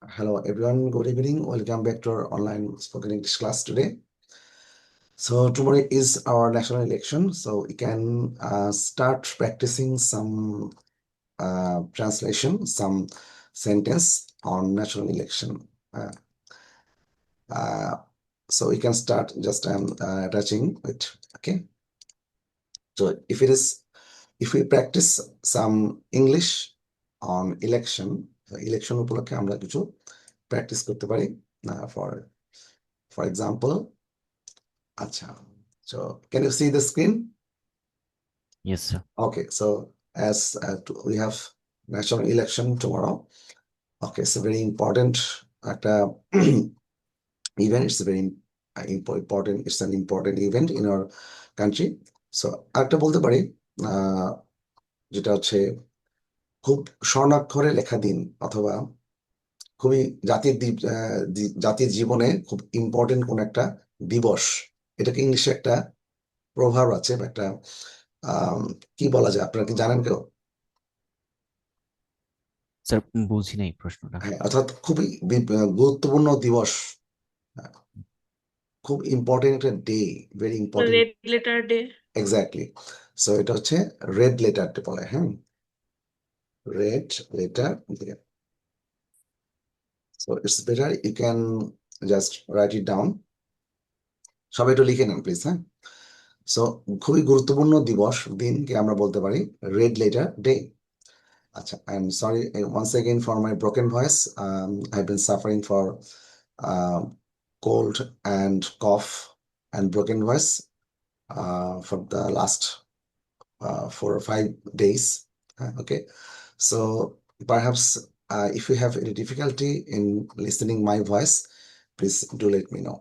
Hello everyone, good evening. Welcome back to our online spoken English class today. So tomorrow is our national election, so we can start practicing some translation, some sentence on national election. Uh, uh, so we can start just attaching it. Okay. So if we practice some English on election, election উপলক্ষে আমরা কিছু practice করতে পারি for example. Acha. So can you see the screen? Yes, sir. Okay, so as we have national election tomorrow. Okay, it's a very important event. It's a very important. It's an important event in our country. So একটা বলতে পারি যেটা হচ্ছে খুব স্বর্ণাক্ষরে লেখা দিন অথবা খুবই জাতির জীবনে খুব ইম্পর্টেন্ট কোন একটা দিবস। এটাকে ইংলিশে একটা প্রভাব আছে বা একটা কি বলা যায়, আপনারা কি জানেন কেউ? স্যার বুঝি নাই প্রশ্নটা। হ্যাঁ, অর্থাৎ খুবই গুরুত্বপূর্ণ দিবস, খুব ইম্পর্টেন্ট একটা day, very important. Red letter day. Exactly. So এটা হচ্ছে রেড লেটার ডে বলে। হ্যাঁ, red letter day. So it's better you can just write it down. সবাই একটু লিখে নেন প্লিজ। হ্যাঁ, সো খুবই গুরুত্বপূর্ণ দিবস, দিনকে আমরা বলতে পারি red letter day. Acha, I'm sorry once again for my broken voice. I've been suffering for cold and cough and broken voice for the last 4 or 5 days. Okay, so perhaps if you have any difficulty in listening my voice, please do let me know.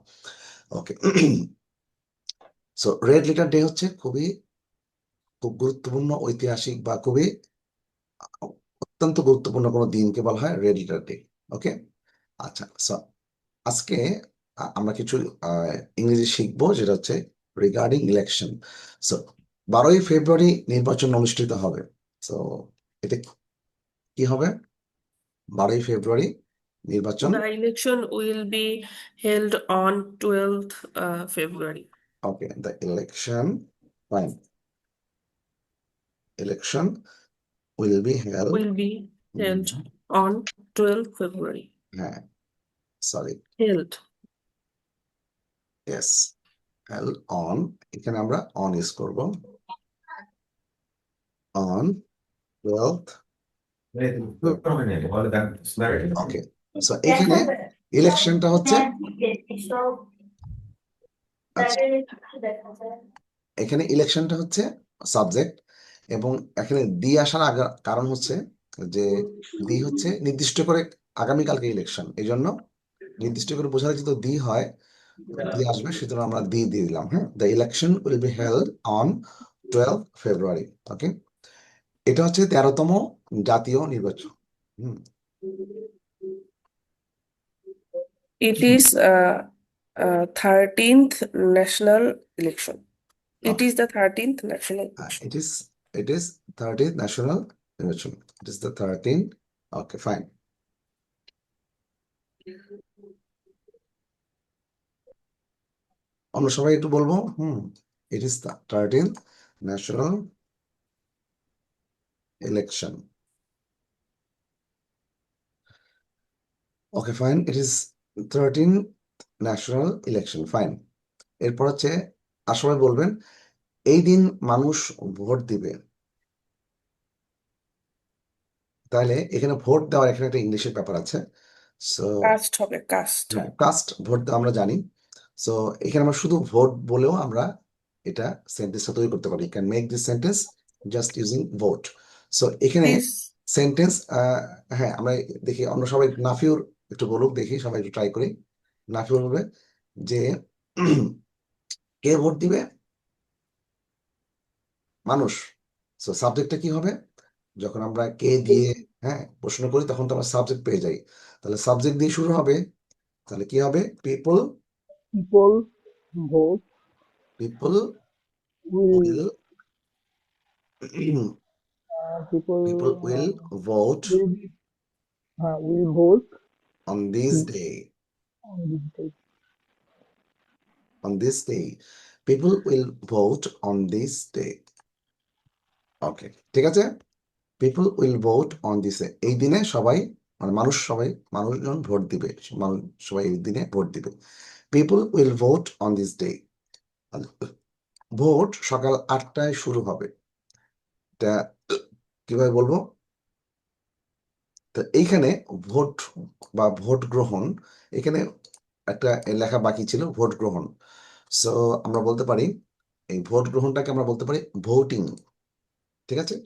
Okay. So red letter day হচ্ছে খুব গুরুত্বপূর্ণ, ঐতিহাসিক বা খুবই অত্যন্ত গুরুত্বপূর্ণ কোনো দিনকে বলা হয় রেড লেটার ডে। ওকে, আচ্ছা। সো আজকে আমরা কিছু ইংরেজি শিখবো, যেটা হচ্ছে রিগার্ডিং ইলেকশন। সো 12ই ফেব্রুয়ারি নির্বাচন অনুষ্ঠিত হবে। সো এটা কি হবে? 12ই ফেব্রুয়ারি নির্বাচন। The election will be held on 12th February. Okay, the election, fine, election will be held Will be held on 12th February. হ্যাঁ, sorry, Held. Yes, held on, এখানে আমরা অন ইউজ করব, অন 12th। ওকে, সো এখানে ইলেকশনটা হচ্ছে, আচ্ছা, এখানে ইলেকশনটা হচ্ছে সাবজেক্ট, এবং এখানে দি আসার কারণ হচ্ছে যে দি হচ্ছে নির্দিষ্ট করে আগামীকালকে ইলেকশন, এই জন্য নির্দিষ্ট করে বোঝালে যদি দি হয়, দি আসবে, সেজন্য আমরা দি দিয়ে দিলাম। হ্যাঁ, the election will be held on 12 ফেব্রুয়ারি। ওকে, এটা হচ্ছে 13তম জাতীয় নির্বাচন। It is 13th national election. It Okay. is the 13th national election. It is 13th national election. It is the 13th. Okay, fine. আমরা সবাই একটু বলবো, it is the 13th national election. Okay, fine. It is 13th national election. Fine. এরপর হচ্ছে আর সবাই বলবেন এই দিন মানুষ ভোট দিবে। তাহলে এখানে ভোট দেওয়ার এখানে একটা ইংলিশের ব্যাপার আছে। সো কাস্ট হবে, কাস্ট। কাস্ট, ভোট দেওয়া আমরা জানি। সো এখানে আমরা শুধু ভোট বলেও আমরা এটা সেন্টেন্সটা তৈরি করতে পারি। Can make this sentence just using vote. So এখানে সেন্টেন্স, হ্যাঁ, আমরা দেখি অন্য সবাই, নাফিউর একটু বলুক, দেখি সবাই একটু ট্রাই করি। নাফিউর বলবে যে কে ভোট দিবে? মানুষ। সো সাবজেক্টটা কি হবে? যখন আমরা কে দিয়ে প্রশ্ন করি তখন তো আমরা সাবজেক্ট পেয়ে যাই, তাহলে সাবজেক্ট দিয়ে শুরু হবে, তাহলে কি হবে? People vote people will will people people will vote will vote on this Mm. day, On this day. on this day, people will vote on this day. ওকে, ঠিক আছে, people will vote on this day, এই দিনে সবাই মানে মানুষজন vote দিবে, সবাই এই দিনে ভোট দিবে। People will vote on this day, vote সকাল 8টায় শুরু হবে, এটা কিভাবে বলবো? তো এইখানে ভোট বা ভোট গ্রহণ, এখানে একটা লেখা বাকি ছিল, ভোট গ্রহণ। সো আমরা বলতে পারি এই ভোট গ্রহণটাকে আমরা বলতে পারি ভোটিং, ঠিক আছে?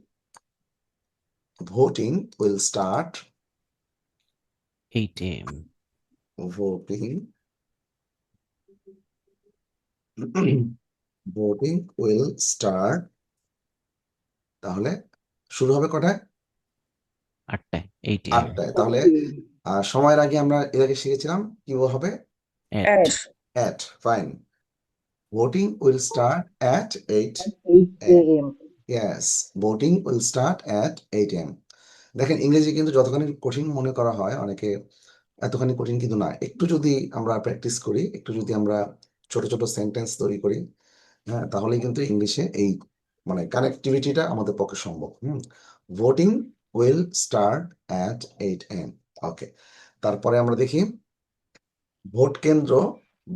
Voting will start, 8 a.m. voting voting will start, তাহলে শুরু হবে কটায়? 8টায়, 8 a.m. 8টায়। তাহলে সময়ের আগে আমরা এর আগে শিখেছিলাম কি হবে? At At, fine. voting will start at 8 8 a.m. a.m. Yes, voting will start at 8 a.m. দেখেন ইংরেজি কিন্তু যতখানি কঠিন মনে করা হয় অনেকে, এতখানি কঠিন কিন্তু না। একটু যদি আমরা প্র্যাকটিস করি, একটু যদি আমরা ছোট ছোট সেন্টেন্স তৈরি করি, হ্যাঁ, তাহলেই কিন্তু ইংলিশে এই মানে কানেক্টিভিটিটা আমাদের পক্ষে সম্ভব। Voting will start at 8 a.m. ওকে, তারপরে আমরা দেখি ভোট কেন্দ্র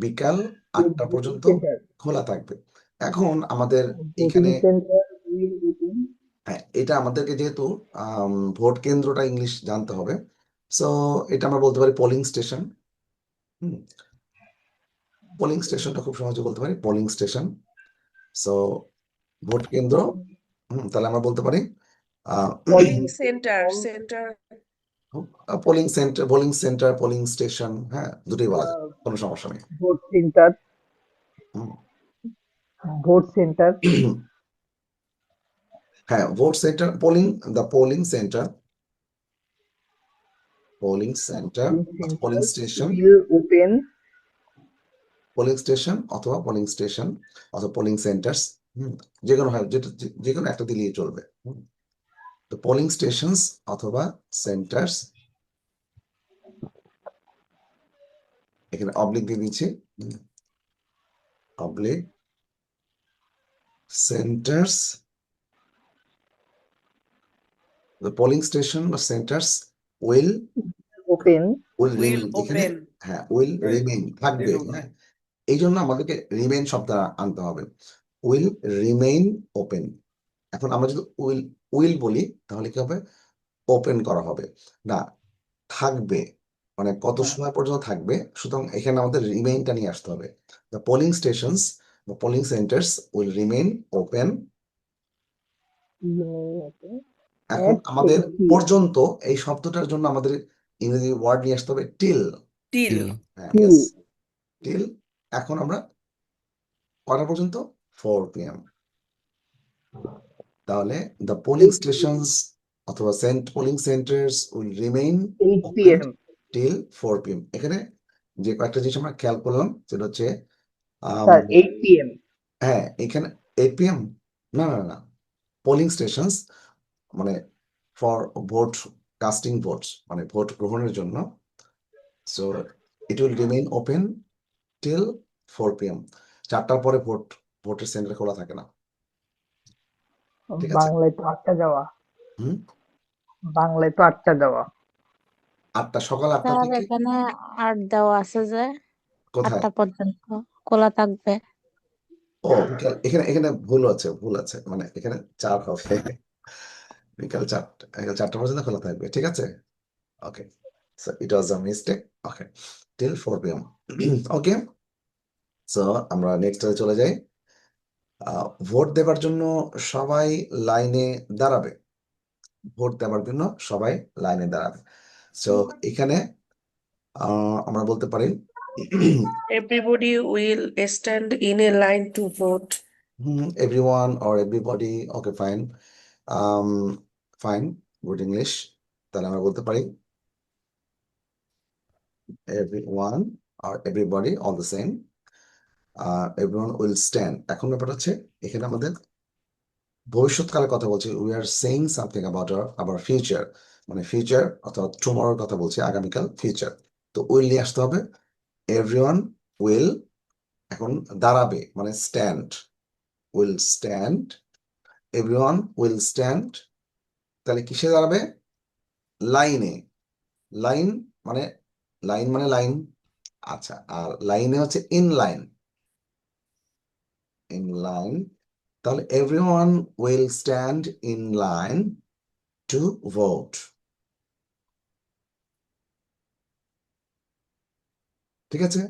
বিকাল 8টা পর্যন্ত Center. খোলা থাকবে। এখন আমাদের Voting এখানে center will open. হ্যাঁ, এটা আমাদেরকে যেহেতু ভোট কেন্দ্রটা ইংলিশ জানতে হবে, সো এটা আমরা বলতে পারি পোলিং স্টেশন। পোলিং স্টেশনটা খুব সহজে বলতে পারি, পোলিং স্টেশন। সো ভোট কেন্দ্র, তাহলে আমরা বলতে পারি polling centre, polling centre, polling station, হ্যাঁ, দুটোই বলা যায়, কোনো সমস্যা নেই। Vote center. হুম। Vote center. হ্যাঁ, vote centre, polling centre, polling station, will open. Polling station অথবা পোলিং স্টেশন অথবা পোলিং সেন্টার্স, যে কোনো হয়, যে কোনো একটা দিলেই চলবে। তো পোলিং স্টেশনস অথবা সেন্টার্স, এখানে অবলিক দিয়ে দিচ্ছি, oblique centres, the polling station or centers will Open. remain, এখানে হ্যাঁ will remain থাকবে, হ্যাঁ, এই জন্য আমাদেরকে রিমেইন শব্দ আনতে হবে, will remain open। এখন আমরা যদি উইল বলি তাহলে কি হবে? ওপেন করা হবে না, থাকবে, মানে কত সময় পর্যন্ত থাকবে, সুতরাং এখানে আমাদের রিমেইনটা নিয়ে আসতে হবে। দ্য পোলিং স্টেশনস বা polling centres will remain open. এখন আমাদের পর্যন্ত এই শব্দটার জন্য আমাদের ইংরেজি ওয়ার্ড নিয়ে আসতে হবে টিল। হ্যাঁ, yes, টিল। এখন আমরা কটা পর্যন্ত? 4 p.m. তাহলে দ্য পোলিং স্টেশনস অথবা polling centres will remain 8 open p.m. Till 4 p.m. এখানে যে কয়েকটা জিনিস আমরা খেয়াল করলাম সেটা হচ্ছে Sir, 8 p.m. হ্যাঁ, এখানে 8 p.m. না না না, পোলিং স্টেশনস মানে ফর ভোট কাস্টিং ভোটস, মানে ভোট গ্রহণের জন্য। So it will remain open till 4 p.m. 4টার পরে ভোটের সেন্টার খোলা থাকে না, ঠিক আছে? বাংলায় তো 8টা যাওয়া। হুম, বাংলায় তো 8টা যাওয়া। 8টা, সকাল 8টা স্যার থেকে এখানে 8 দেওয়া আছে যে কোথায়? 8টা পর্যন্ত খোলা থাকবে। ও বিকাল, এখানে ভুল আছে, মানে এখানে 4 হবে, বিকাল 4টা পর্যন্ত খোলা থাকবে, ঠিক আছে? Okay, so it was a mistake. Okay, till 4 p.m. Okay, so আমরা নেক্সট চলে যাই। ভোট দেবার জন্য সবাই লাইনে দাঁড়াবে, ভোট দেওয়ার জন্য সবাই লাইনে দাঁড়াবে। সো এখানে আমরা বলতে পারি everybody will stand in a line to vote. everyone or everybody, okay, fine, fine, good English। তাহলে আমরা বলতে পারি everyone or everybody, all the same, everyone will stand। এখন ব্যাপারটা হচ্ছে এখানে আমাদের ভবিষ্যৎকালের কথা বলছি, we are saying something about our future, মানে ফিউচার অথবা টুমরোর কথা বলছি, আগামীকাল ফিউচার। তো উইল নিয়ে আসতে হবে। এভরিওয়ান উইল এখন দাঁড়াবে মানে stand, will stand, everyone will stand. তাহলে কিসে দাঁড়াবে? লাইনে। লাইন মানে লাইন। আচ্ছা, আর লাইনে হচ্ছে ইন লাইন, ইন লাইন। তাহলে everyone will stand in line to vote. ঠিক আছে,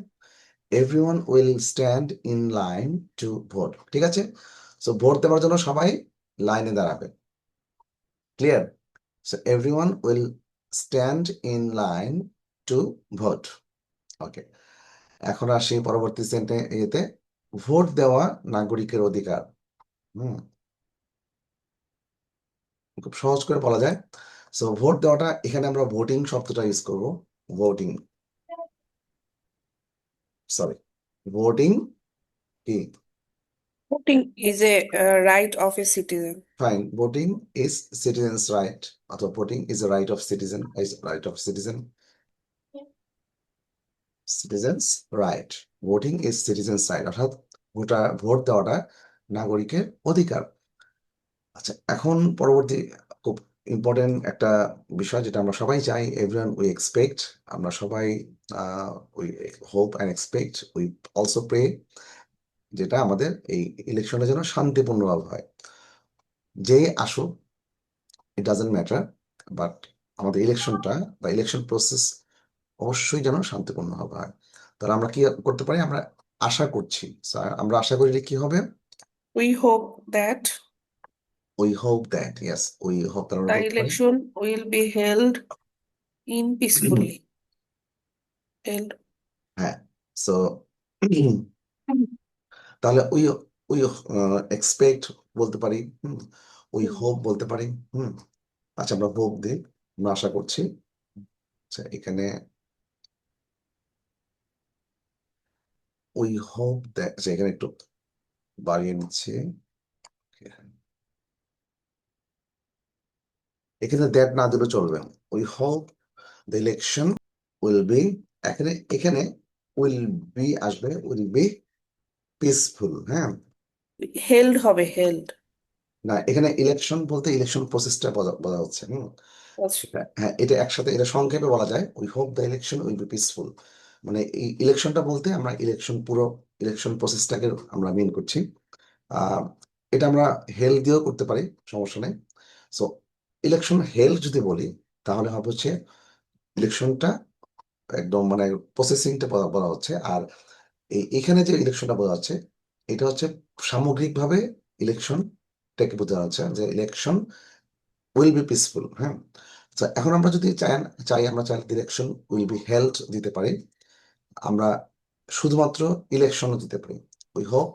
everyone will stand in line to vote. ঠিক আছে, সো ভোট দেওয়ার জন্য সবাই লাইনে দাঁড়াবে। Clear? So everyone will stand in line to vote. Okay, এখন আসি পরবর্তী এতে, ভোট দেওয়া নাগরিকের অধিকার। হুম, খুব সহজ করে বলা যায়। সো ভোট দেওয়াটা, এখানে আমরা ভোটিং শব্দটা ইউজ করব। ভোটিং, সরি, ভোটিং কি? Voting is a right of a citizen. Fine, voting is citizen's right, অথবা voting is a right of citizen, right of citizen, citizen's right. Voting is citizen's right, অর্থাৎ vote দেওয়াটা নাগরিকের অধিকার। আচ্ছা, এখন পরবর্তী খুব ইম্পর্টেন্ট একটা বিষয়, যেটা আমরা সবাই চাই, এভরিওয়ান উই এক্সপেক্ট, আমরা সবাই we hope and expect, we also pray, যেটা আমাদের এই ইলেকশনে যেন শান্তিপূর্ণভাবে হয়। যেই আসুক, ইট ডাজেন্ট ম্যাটার, বাট আমাদের ইলেকশনটা বা ইলেকশন প্রসেস অবশ্যই যেন শান্তিপূর্ণভাবে হয়। তাহলে আমরা কি করতে পারি? আমরা আশা করছি, আমরা আশা করি যে কি হবে? We hope that we hope that, yes, we hope, তাহলে আমরা the বলতে পারি election will be held in peacefully. Held. হ্যাঁ। সো তাহলে উই উই এক্সপেক্ট বলতে পারি, উই হোপ বলতে পারি। আচ্ছা, আমরা হোপ দিই, আমরা আশা করছি। আচ্ছা, এখানে উই হোপ দ্যাট, এখানে একটু বাড়িয়ে নিচ্ছি। এখানে দ্যাট না দিলে চলবে। We hope the election will be, এখানে এখানে উইল বি আসবে, উইল বি পিসফুল। হ্যাঁ, Held হবে held. না, এখানে ইলেকশন বলতে ইলেকশন প্রসেসটা বলা হচ্ছে। আচ্ছা। হ্যাঁ, এটা একসাথে, এটা সংক্ষেপে বলা যায়, we hope the election will be peaceful. মানে এই ইলেকশনটা বলতে আমরা পুরো ইলেকশন প্রসেসটাকে আমরা মিন করছি। এটা আমরা হেল দিয়েও করতে পারি, সমস্যা নেই। সো ইলেকশন হেল যদি বলি, তাহলে হবে হচ্ছে ইলেকশনটা একদম মানে প্রসেসিংটা বলা হচ্ছে। আর এখানে যে ইলেকশনটা বোঝা যাচ্ছে, এটা হচ্ছে সামগ্রিকভাবে ইলেকশনটাকে বোঝা যাচ্ছে, যে ইলেকশন উইল বি পিসফুল। হ্যাঁ, তো এখন আমরা যদি আমরা চাইলে ইলেকশন উইল বি হেল্ড দিতে পারি, আমরা শুধুমাত্র ইলেকশনও দিতে পারি। We hope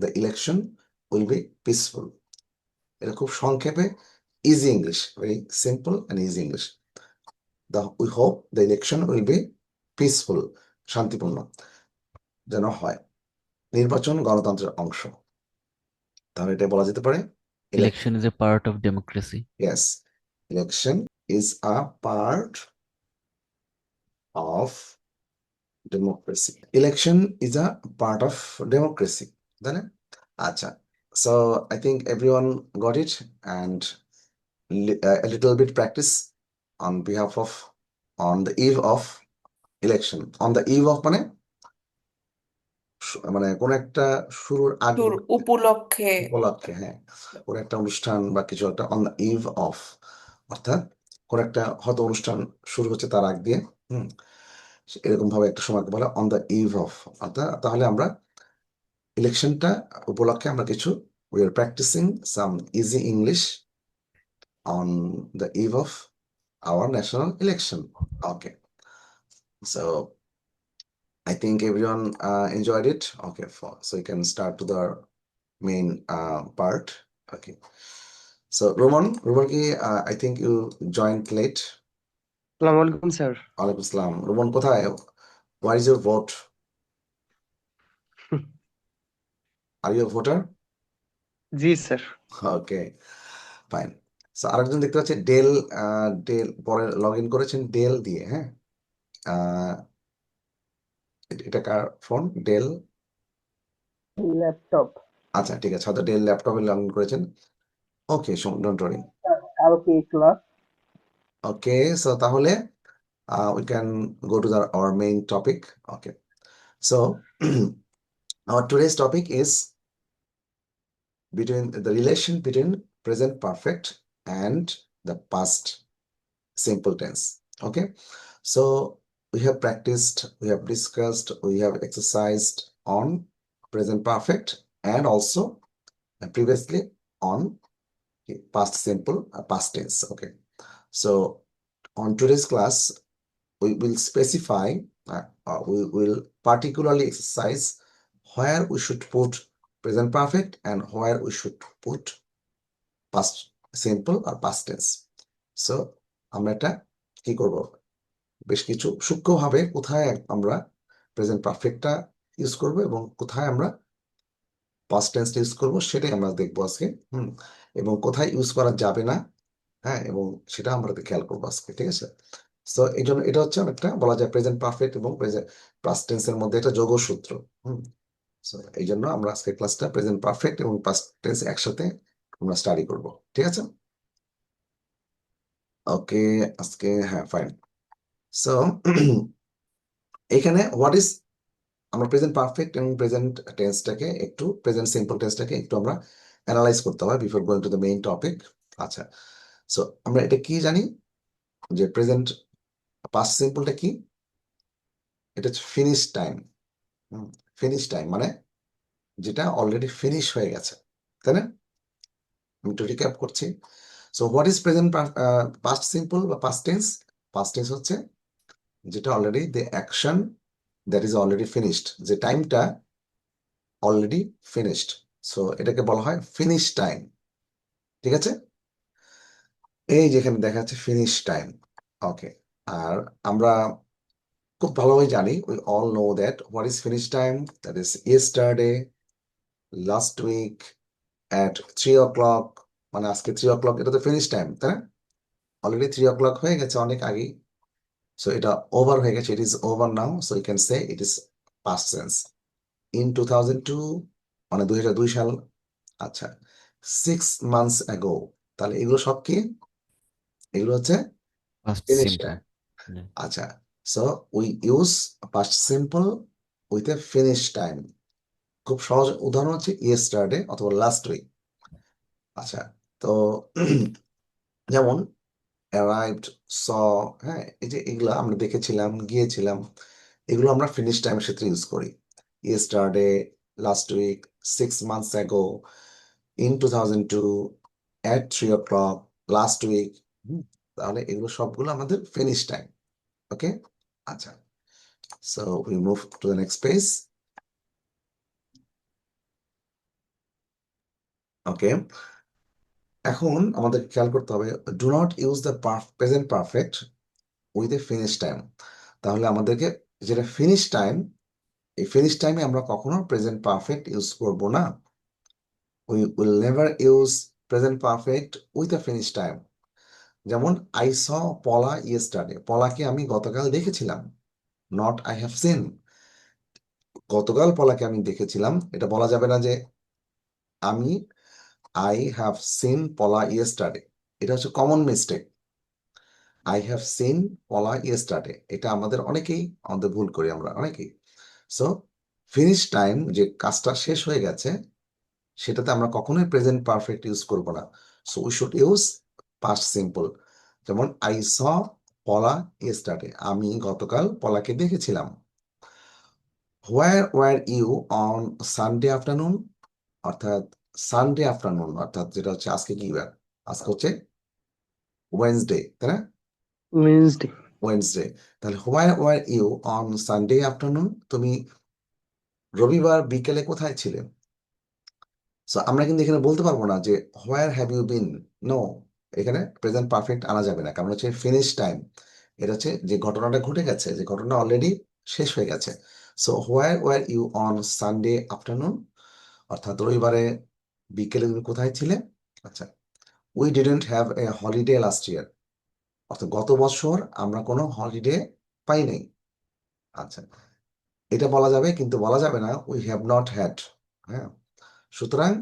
the election will be peaceful. এটা খুব সংক্ষেপে, easy English, very simple and easy English. We hope the election will be peaceful, শান্তিপূর্ণ যেন হয়। নির্বাচন গণতন্ত্রের অংশ, তাহলে এটা বলা যেতে পারে Election is a part of democracy. yes, election is a part of democracy. Election is a part of democracy. তাই না? আচ্ছা, so I think everyone got it, and a little bit practice on behalf of, on the eve of election. On the eve of মানে মানে কোন একটা শুরুর আগে, তোর উপলক্ষে উপলক্ষে, হ্যাঁ, কোন একটা অনুষ্ঠান বা কিছু একটা, অন দ্য ইভ অফ, অর্থাৎ কোন একটা হয়তো অনুষ্ঠান শুরু হচ্ছে তার আগ দিয়ে, এরকম ভাবে একটা সময়কে বলে অন দ্য ইভ অফ। অর্থাৎ তাহলে আমরা ইলেকশনটা উপলক্ষে আমরা কিছু, we are practising some easy English on the eve of our national election. Okay, so I think everyone enjoyed it. Okay, so you can start to the main part. Okay, so Roman কি, I think you joined late. আসসালামু আলাইকুম sir. ওয়ালাইকুম আসসালাম। Roman কোথায়? Where is your vote? Are you a voter? G sir. Okay, fine. So আরেকজন দেখতে পাচ্ছি del, del পরে লগ ইন করেছেন ডেল দিয়ে। হ্যাঁ, এটা কার ফোন? ডেল? ল্যাপটপ। আচ্ছা, ঠিক আছে, হয়তো ডেল ল্যাপটপে লগ ইন করেছেন। ওকে, ডোন্ট ওয়ারি। কালকে ক্লাস। ওকে, সো তাহলে we can go to our main topic. Okay, so our today's topic is the relation between present perfect and the past simple tense. Okay, so we have practiced, we have discussed, we have exercised on present perfect and also previously on past simple, past tense. Okay, so on today's class we will specify, we will particularly exercise where we should put present perfect and where we should put past simple or past tense. So আমরা এটা কি করব, বেশ কিছু সূক্ষ্মভাবে কোথায় আমরা present পারফেক্টটা use করব এবং কোথায় আমরা পাস্ট টেন্সটা ইউজ করব সেটাই আমরা দেখবো আজকে। এবং কোথায় ইউজ করা যাবে না, হ্যাঁ, এবং সেটা আমরা খেয়াল করবো আজকে, ঠিক আছে। সো এই জন্য এটা হচ্ছে অনেকটা বলা যায় প্রেজেন্ট পারফেক্ট এবং পাস্ট টেন্সের মধ্যে একটা যোগসূত্র। সো এই জন্য আমরা আজকে ক্লাসটা প্রেজেন্ট পারফেক্ট এবং পাস্ট টেন্স একসাথে আমরা স্টাডি করব, ঠিক আছে। ওকে, আজকে হ্যাঁ ফাইন। সো এখানে হোয়াট ইজ, আমরা প্রেজেন্ট পারফেক্ট এবং প্রেজেন্ট টেন্সটাকে একটু, প্রেজেন্ট সিম্পল টেন্সটাকে একটু আমরা অ্যানালাইজ করতে হয় before going to the main topic. আচ্ছা, সো আমরা এটা কি জানি যে প্রেজেন্ট পাস্ট সিম্পলটা কি? এটা হচ্ছে ফিনিশ টাইম। ফিনিশ টাইম মানে যেটা অলরেডি ফিনিশ হয়ে গেছে, তাই না? আমি একটু রিক্যাপ করছি। So what is present past simple বা পাস্ট টেন্স? পাস্ট টেন্স হচ্ছে যেটা already the action that is already finished, যে টাইমটা অলরেডি ফিনিশড, সো এটাকে বলা হয় ফিনিশ টাইম, ঠিক আছে। এই যেখানে দেখা যাচ্ছে ফিনিশ টাইম। ওকে, আর আমরা খুব ভালোভাবে জানি, we all know that what is finish time, that is yesterday, last week, at 3 o'clock, মানে আজকে 3 o'clock, এটা তো ফিনিশ টাইম, তাই না? অলরেডি 3 o'clock হয়ে গেছে অনেক আগেই, সো এটা ওভার হয়ে গেছে, it is over now, so you can say it is past tense. In 2002, মানে 2002 সাল। আচ্ছা, 6 months ago, তাহলে এগুলো সব কি? এগুলো হচ্ছে Past finish simple. Time. Yeah. আচ্ছা, so we use past simple with a finish time. খুব সহজ উদাহরণ হচ্ছে ইয়েস্টারডে অথবা লাস্ট উইক। আচ্ছা, তো যেমন অ্যারাইভড, স, হ্যাঁ, এই যে এগুলো আমরা দেখেছিলাম, গিয়েছিলাম, এগুলো আমরা ফিনিশ টাইমের ক্ষেত্রে ইউজ করি। Yesterday, last week, 6 months ago, in 2002, at 3 o'clock, last week. তাহলে এগুলো সবগুলো আমাদের ফিনিশ টাইম। ওকে, আচ্ছা, so we move to the next page. Okay, এখন আমাদের খেয়াল করতে হবে, do not use the present perfect with a finish time. তাহলে আমাদেরকে যেটা ফিনিশ টাইম, এই ফিনিশ টাইমে আমরা কখনো প্রেজেন্ট পারফেক্ট ইউজ করব না। We will never use present perfect with a finish time. যেমন আই স পলা ইয়েস্টারডে, পলাকে আমি গতকাল দেখেছিলাম। নট আই হ্যাভ সিন, গতকাল পলাকে আমি দেখেছিলাম, এটা বলা যাবে না যে আমি আই হ্যাভ সিন পলা ইয়েস্টারডে, এটা হচ্ছে common mistake. I have seen পলা ইয়েস্টারডে, এটা আমাদের অনেকেই, আমাদের ভুল করি আমরা অনেকেই। সো ফিনিশ টাইম, যে কাজটা শেষ হয়ে গেছে, সেটাতে আমরা কখনোই প্রেজেন্ট পারফেক্ট ইউজ করব না। So we should use past simple. যেমন আই স পলা ইয়েস্টারডে, আমি গতকাল পলাকে দেখেছিলাম। Where were you on Sunday afternoon, অর্থাৎ সানডে আফটারনুন, অর্থাৎ যেটা হচ্ছে আজকে কি বার, আজকে হচ্ছে ওয়েডনেসডে, তাই না? ওয়েনসডে। ওয়েডনেসডে। তাহলে where were you on Sunday afternoon, তুমি রবিবার বিকেলে কোথায় ছিলে? সো আমরা কিন্তু এখানে বলতে পারবো না যে where have you been, no, এখানে প্রেজেন্ট পারফেক্ট আনা যাবে না, কারণ হচ্ছে ফিনিশ টাইম। এটা হচ্ছে যে ঘটনাটা ঘটে গেছে, যে ঘটনা অলরেডি শেষ হয়ে গেছে। So where were you on Sunday afternoon, অর্থাৎ রবিবারে বিকেলে তুমি কোথায় ছিলে? আচ্ছা, we didn't have a holiday last year, অর্থাৎ গত বছর আমরা কোনো হলিডে পাই নাই। আচ্ছা, এটা বলা যাবে, কিন্তু বলা যাবে না উই হ্যাভ নট হ্যাড। হ্যাঁ, সুতরাং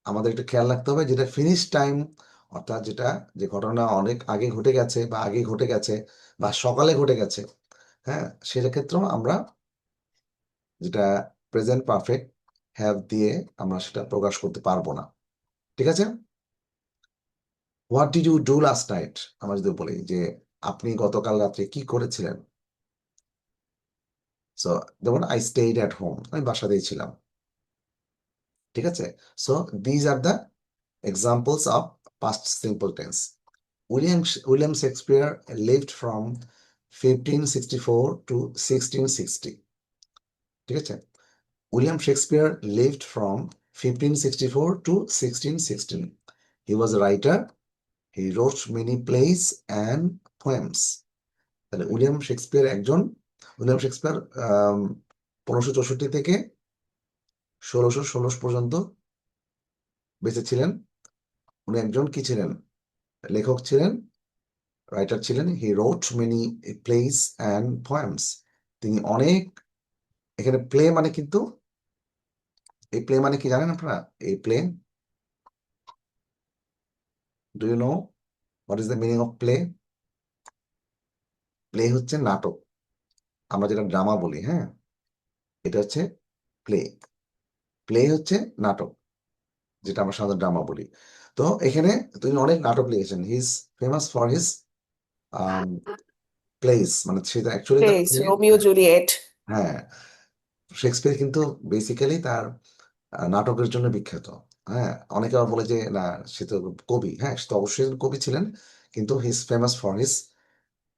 আমাদের একটু খেয়াল রাখতে হবে, যেটা ফিনিশ টাইম, অর্থাৎ যেটা যে ঘটনা অনেক আগে ঘটে গেছে বা আগে ঘটে গেছে বা সকালে ঘটে গেছে, হ্যাঁ, সেটা ক্ষেত্রেও আমরা যেটা প্রেজেন্ট পারফেক্ট হ্যাভ দিয়ে আমরা সেটা প্রকাশ করতে পারবো না। ঠিক আছে? What did you do last night, আমরা যদি বলি যে আপনি গতকাল রাত্রে কি করেছিলেন, সো যেমন আই স্টেইড অ্যাট হোম, আমি বাসাতেই ছিলাম। ঠিক আছে? So these are the examples of past simple tense. William Shakespeare lived from 1564 to 1660. ঠিক আছে? William Shakespeare lived from 1564 to 1616. He was a writer. He wrote many plays and poems. তাহলে William Shakespeare একজন, William Shakespeare 1564 থেকে 1616 পর্যন্ত বেঁচে ছিলেন। উনি একজন কি ছিলেন? লেখক ছিলেন, রাইটার ছিলেন। He wrote many plays and poems. তিনি অনেক, এখানে প্লে মানে কিন্তু, এই প্লে মানে কি জানেন আপনারা? এই play, do you know what is the meaning of play? Play হচ্ছে নাটক, আমরা যেটা ড্রামা বলি, হ্যাঁ, এটা হচ্ছে প্লে। প্লে হচ্ছে নাটক, যেটা আমরা সাধারণত ড্রামা বলি। তো এখানে তিনি অনেক নাটক লিখেছেন। He is famous for his place, মানে সেটা অ্যাকচুয়ালি তার Plays Romeo Juliet. হ্যাঁ, শেক্সপিয়ার কিন্তু বেসিক্যালি তার নাটকের জন্য বিখ্যাত। হ্যাঁ, অনেকে আবার বলে যে না, সে তো কবি। হ্যাঁ, সে তো অবশ্যই কবি ছিলেন, কিন্তু he is famous for his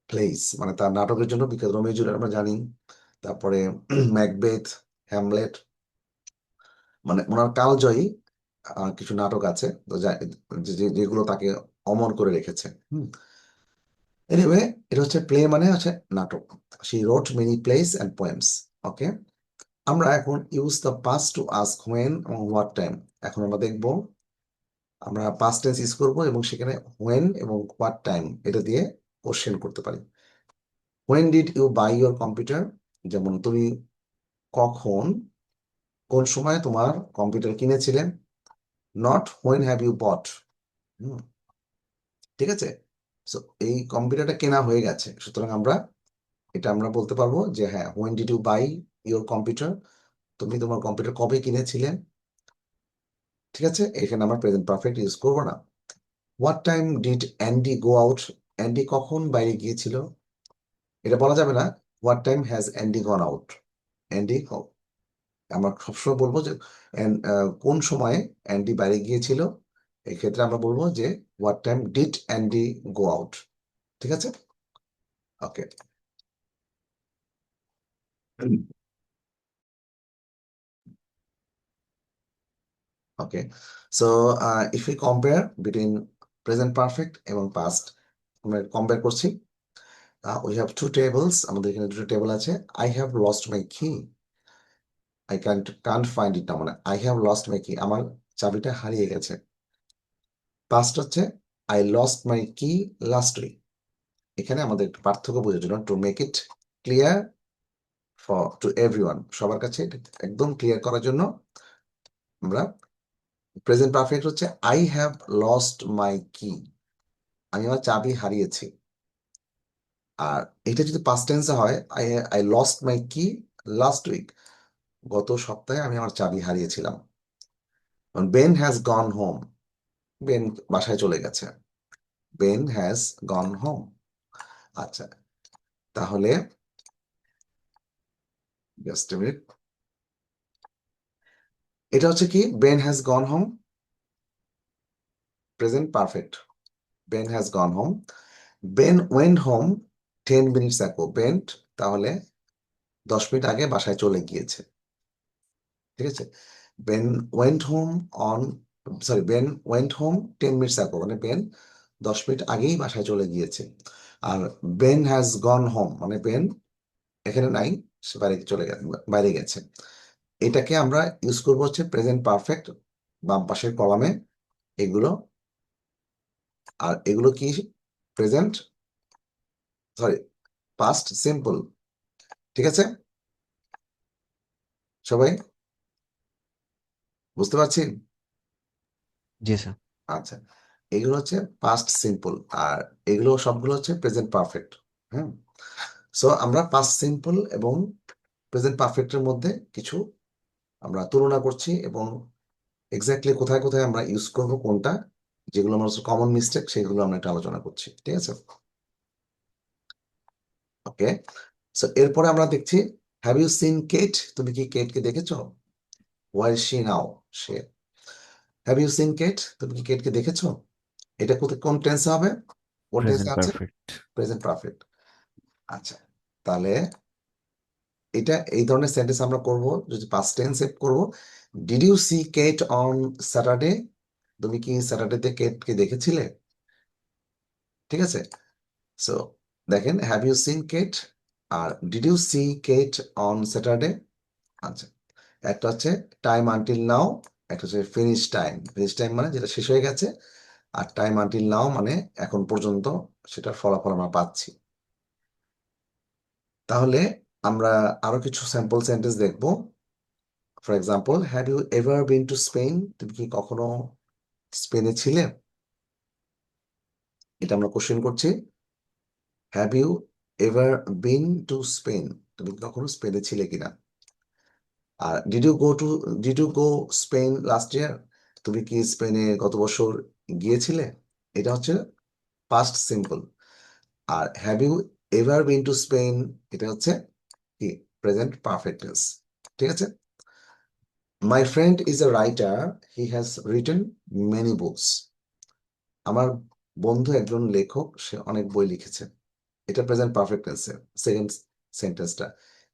place, মানে তার নাটকের জন্য বিখ্যাত। রোমিও জুলিয়েট আমরা জানি, তারপরে ম্যাকবেথ, হ্যামলেট, মানে ওনার কালজয়ী কিছু নাটক আছে তো যেগুলো তাকে অমর করে রেখেছে। এনিওয়ে, এটা হচ্ছে প্লে মানে হচ্ছে নাটক। She wrote many plays and poems. Okay, আমরা এখন use the past to ask when এবং হোয়াট টাইম। এখন আমরা দেখব, আমরা পাস্ট টেন্স ইউজ করবো এবং সেখানে হোয়েন এবং হোয়াট টাইম এটা দিয়ে কোশ্চেন করতে পারি। When did you buy your computer, যেমন তুমি কখন, কোন সময় তোমার কম্পিউটার কিনেছিলে। Not when have you bought. ঠিক আছে? সো এই কম্পিউটারটা কেনা হয়ে গেছে, সুতরাং এটা আমরা বলতে পারবো যে হ্যাঁ, when did you buy your computer, তুমি তোমার কম্পিউটার কবে কিনেছিলে। ঠিক আছে? এখানে আমরা প্রেজেন্ট পারফেক্ট ইউজ করবো না। What time did Andy go out, Andy কখন বাইরে গিয়েছিল, এটা বলা যাবে না। What time has Andy gone out, Andy, আমরা সবসময় বলবো যে কোন সময়ে অ্যান্ডি বাইরে গিয়েছিল। এক্ষেত্রে আমরা বলবো যে what time did Andy go out. ঠিক আছে? Okay, okay. So if you compare between present perfect এবং পাস্ট, আমরা কম্পেয়ার করছি। উই হ্যাভ টু টেবলস, আমাদের এখানে দুটো টেবিল আছে। আই হ্যাভ লস্ট মাই কি, আই কান্ট ফাইন্ড ইট, না মানে আই হ্যাভ লস্ট মাই কি, আমার চাবিটা হারিয়ে গেছে। পাস্ট হচ্ছে আই লস্ট মাই কি লাস্ট উইক। এখানে আমাদের একটু পার্থক্য বোঝার জন্য, to make it clear for to everyone, সবার কাছে একদম ক্লিয়ার করার জন্য আমরা প্রেজেন্ট পারফেক্ট হচ্ছে আই হ্যাভ লস্ট মাই কি, আমি আমার চাবি হারিয়েছি। আর এটা যদি পাস্ট টেন্সে হয়, আই লস্ট মাই কি লাস্ট উইক, গত সপ্তাহে আমি আমার চাবি হারিয়েছিলাম। Ben has gone home, Ben বাসায় চলে গেছে। Ben has gone home. আচ্ছা, তাহলে জাস্ট এ মিনিট, এটা হচ্ছে কি, Ben has gone home, present perfect. Ben has gone home. Ben went home 10 minutes ago, Ben তাহলে 10 মিনিট আগে বাসায় চলে গিয়েছে। ঠিক আছে? Ben went home on, sorry, Ben went home 10 minutes ago, মানে বেন 10 মিনিট আগেই বাসায় চলে গিয়েছে। আর বেন হ্যাজ গন হোম মানে বেন এখানে নাই, সে বাইরে গেছে। এটাকে আমরা ইউজ করবো হচ্ছে প্রেজেন্ট পারফেক্ট, বাম পাশের কলামে এগুলো। আর এগুলো কি প্রেজেন্ট, সরি, পাস্ট সিম্পল। ঠিক আছে, সবাই বুঝতে পারছি? জি স্যার। আচ্ছা, এগুলো হচ্ছে পাস্ট সিম্পল, আর এগুলো সবগুলো হচ্ছে প্রেজেন্ট পারফেক্ট। হ্যাঁ, সো আমরা পাস্ট সিম্পল এবং প্রেজেন্ট পারফেক্টের মধ্যে কিছু আমরা তুলনা করছি, এবং এক্স্যাক্টলি কোথায় কোথায় আমরা ইউজ করব কোনটা, যেগুলো আমার কমন মিস্টেক সেগুলো আমরা একটু আলোচনা করছি। ঠিক আছে, ওকে। সো এরপরে আমরা দেখছি, হ্যাভ ইউ সিন কেট? তুমি কি কেটকে দেখেছো? Where is she now? সে। Have you seen Kate? তুমি কি কেটকে দেখেছো? এটা কোন টেন্সে হবে? কোন টেন্সে প্রেজেন্ট আছে? পারফেক্ট। Present perfect. আচ্ছা, তাহলে এটা এই ধরনের সেন্টেন্স আমরা করব যদি পাস্ট টেন্সে করব। Did you see Kate on Saturday? তুমি কি স্যাটারডেতে কেটকে দেখেছিলে? ঠিক আছে, সো দেখেন, হ্যাভ ইউ সিন কেট আর did you see Kate on Saturday. আচ্ছা, একটা হচ্ছে টাইম আনটিল নাও, একটা হচ্ছে ফিনিশ টাইম। ফিনিশ টাইম মানে যেটা শেষ হয়ে গেছে, আর টাইম আনটিল নাও মানে এখন পর্যন্ত সেটার ফলাফল আমরা পাচ্ছি। তাহলে আমরা আরো কিছু স্যাম্পল সেন্টেন্স দেখব। For example, have you ever been to Spain? তুমি কি কখনো স্পেনে ছিলে? এটা আমরা কোশ্চেন করছি। Have you ever been to Spain? তুমি কি কখনো স্পেনে ছিলে কিনা? আর did you go Spain last year? তুমি কি স্পেনে গত বছর গিয়েছিলে? এটা হচ্ছে পাস্ট সিম্পল। আর have you ever been to Spain, এটা হচ্ছে কি প্রেজেন্ট পারফেক্ট টেন্স। ঠিক আছে, my friend is a writer, he has written many books. আমার বন্ধু একজন লেখক, সে অনেক বই লিখেছে। এটা প্রেজেন্ট পারফেক্ট টেন্সের সেকেন্ড সেন্টেন্সটা,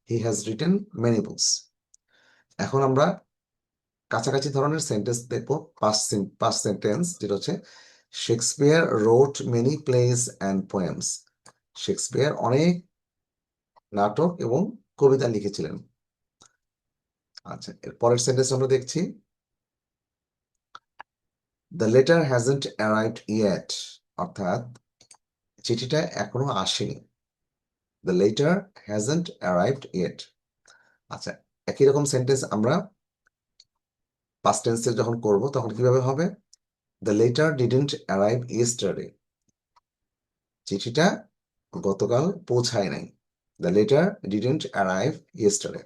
he has written many books. এখন আমরা কাছাকাছি ধরনের সেন্টেন্স দেখবো। পাস্ট সেন্টেন্স যেটা হচ্ছে, Shakespeare রোট many plays and poems. Shakespeare অনেক নাটক এবং কবিতা লিখেছিলেন। আচ্ছা, এর পরের সেন্টেন্স আমরা দেখছি, the letter hasn't arrived yet, অর্থাৎ চিঠিটা এখনো আসেনি। The letter hasn't arrived yet. আচ্ছা, একই রকম সেন্টেন্স আমরা পাস্ট টেন্সে যখন করব তখন কিভাবে হবে? The letter didn't arrive yesterday. চিঠিটা গতকাল পৌঁছায় নাই। The letter didn't arrive yesterday.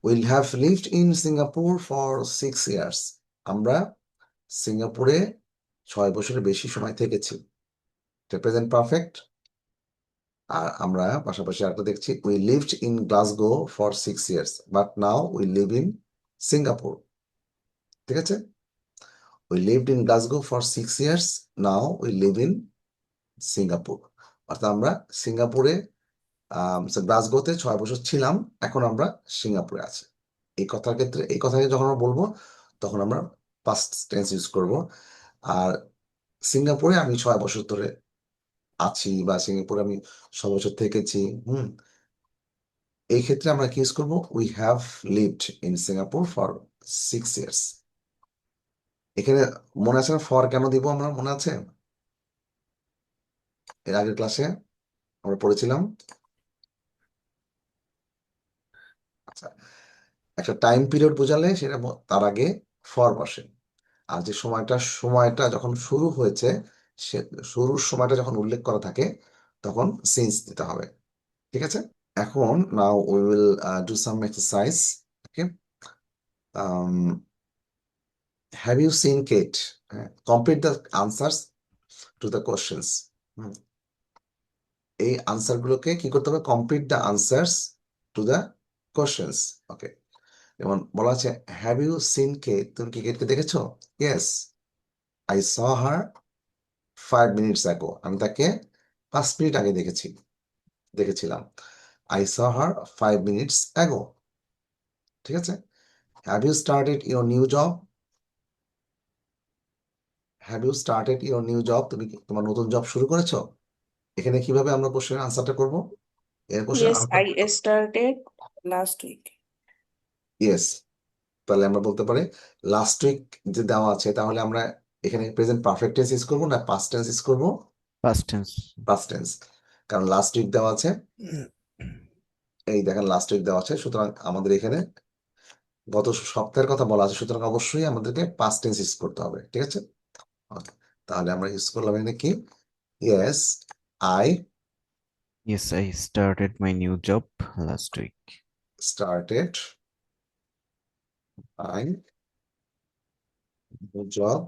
Will have lived in Singapore for 6 years। আমরা সিঙ্গাপুরে 6 বছরের বেশি সময় থেকেছি। এটা প্রেজেন্ট পারফেক্ট। আর আমরা পাশাপাশি আরেকটা দেখছি, we lived in Glasgow for 6 years but now we live in Singapore. ঠিক আছে, we lived in Glasgow for 6 years, now we live in Singapore. অর্থাৎ আমরা সিঙ্গাপুরে গ্লাসগোতে 6 বছর ছিলাম, এখন আমরা সিঙ্গাপুরে আছি। এই কথার ক্ষেত্রে, এই কথাকে যখন আমরা বলবো তখন আমরা পাস্ট টেন্স ইউজ করব। আর সিঙ্গাপুরে আমি 6 বছর ধরে আছি, বা সিঙ্গাপুরে আমি 6 বছর থেকেছি। এই ক্ষেত্রে আমরা কি ইউজ করবো? We have lived in Singapore for 6 years। এখানে মনে আছে না ফর কেন দিব আমরা? মনে আছে এর আগের ক্লাসে আমরা পড়েছিলাম। আচ্ছা, একটা টাইম পিরিয়ড বোঝালে সেটা তার আগে ফর বসে। আর যে সময়টা যখন শুরু হয়েছে, সে শুরুর সময়টা যখন উল্লেখ করা থাকে তখন সিন্স দিতে হবে। ঠিক আছে, এখন now we will do some exercise. Okay, have you seen Kate? Complete the answers to the questions. এই আনসার গুলোকে কি করতে হবে? Complete the answers to the questions. Okay, যেমন বলা আছে, হ্যাভ ইউ সিন কেট? তুমি কি কেটকে দেখেছো? Yes, I saw her 5 minutes ago। আমি তাকে 5 মিনিট আগে দেখেছিলাম। I saw her 5 minutes ago। ঠিক আছে, have you started your new job? Have you started your new job? তুমি কি তোমার নতুন জব শুরু করেছো? এখানে কিভাবে আমরা কোশ্চেনের আনসারটা করব? এর question Yes, I started last week. Yes, তাহলে আমরা বলতে পারি লাস্ট উইক যে দেওয়া আছে, তাহলে আমরা এখানে প্রেজেন্ট পারফেক্ট টেন্স ইউজ করবো না পাস্ট টেন্স ইউজ করবো? Past tense. Past tense. কারণ লাস্ট উইক দেওয়া আছে, এই দেখেন লাস্ট উইক দেওয়া আছে, সুতরাং আমাদের এখানে গত সপ্তাহের কথা বলা আছে, সুতরাং অবশ্যই আমাদেরকে পাস্ট টেন্স ইউজ করতে হবে, ঠিক আছে? Okay, তাহলে আমরা ইউজ করলাম এখানে কি, yes I Yes, I started my new job last week. started my new job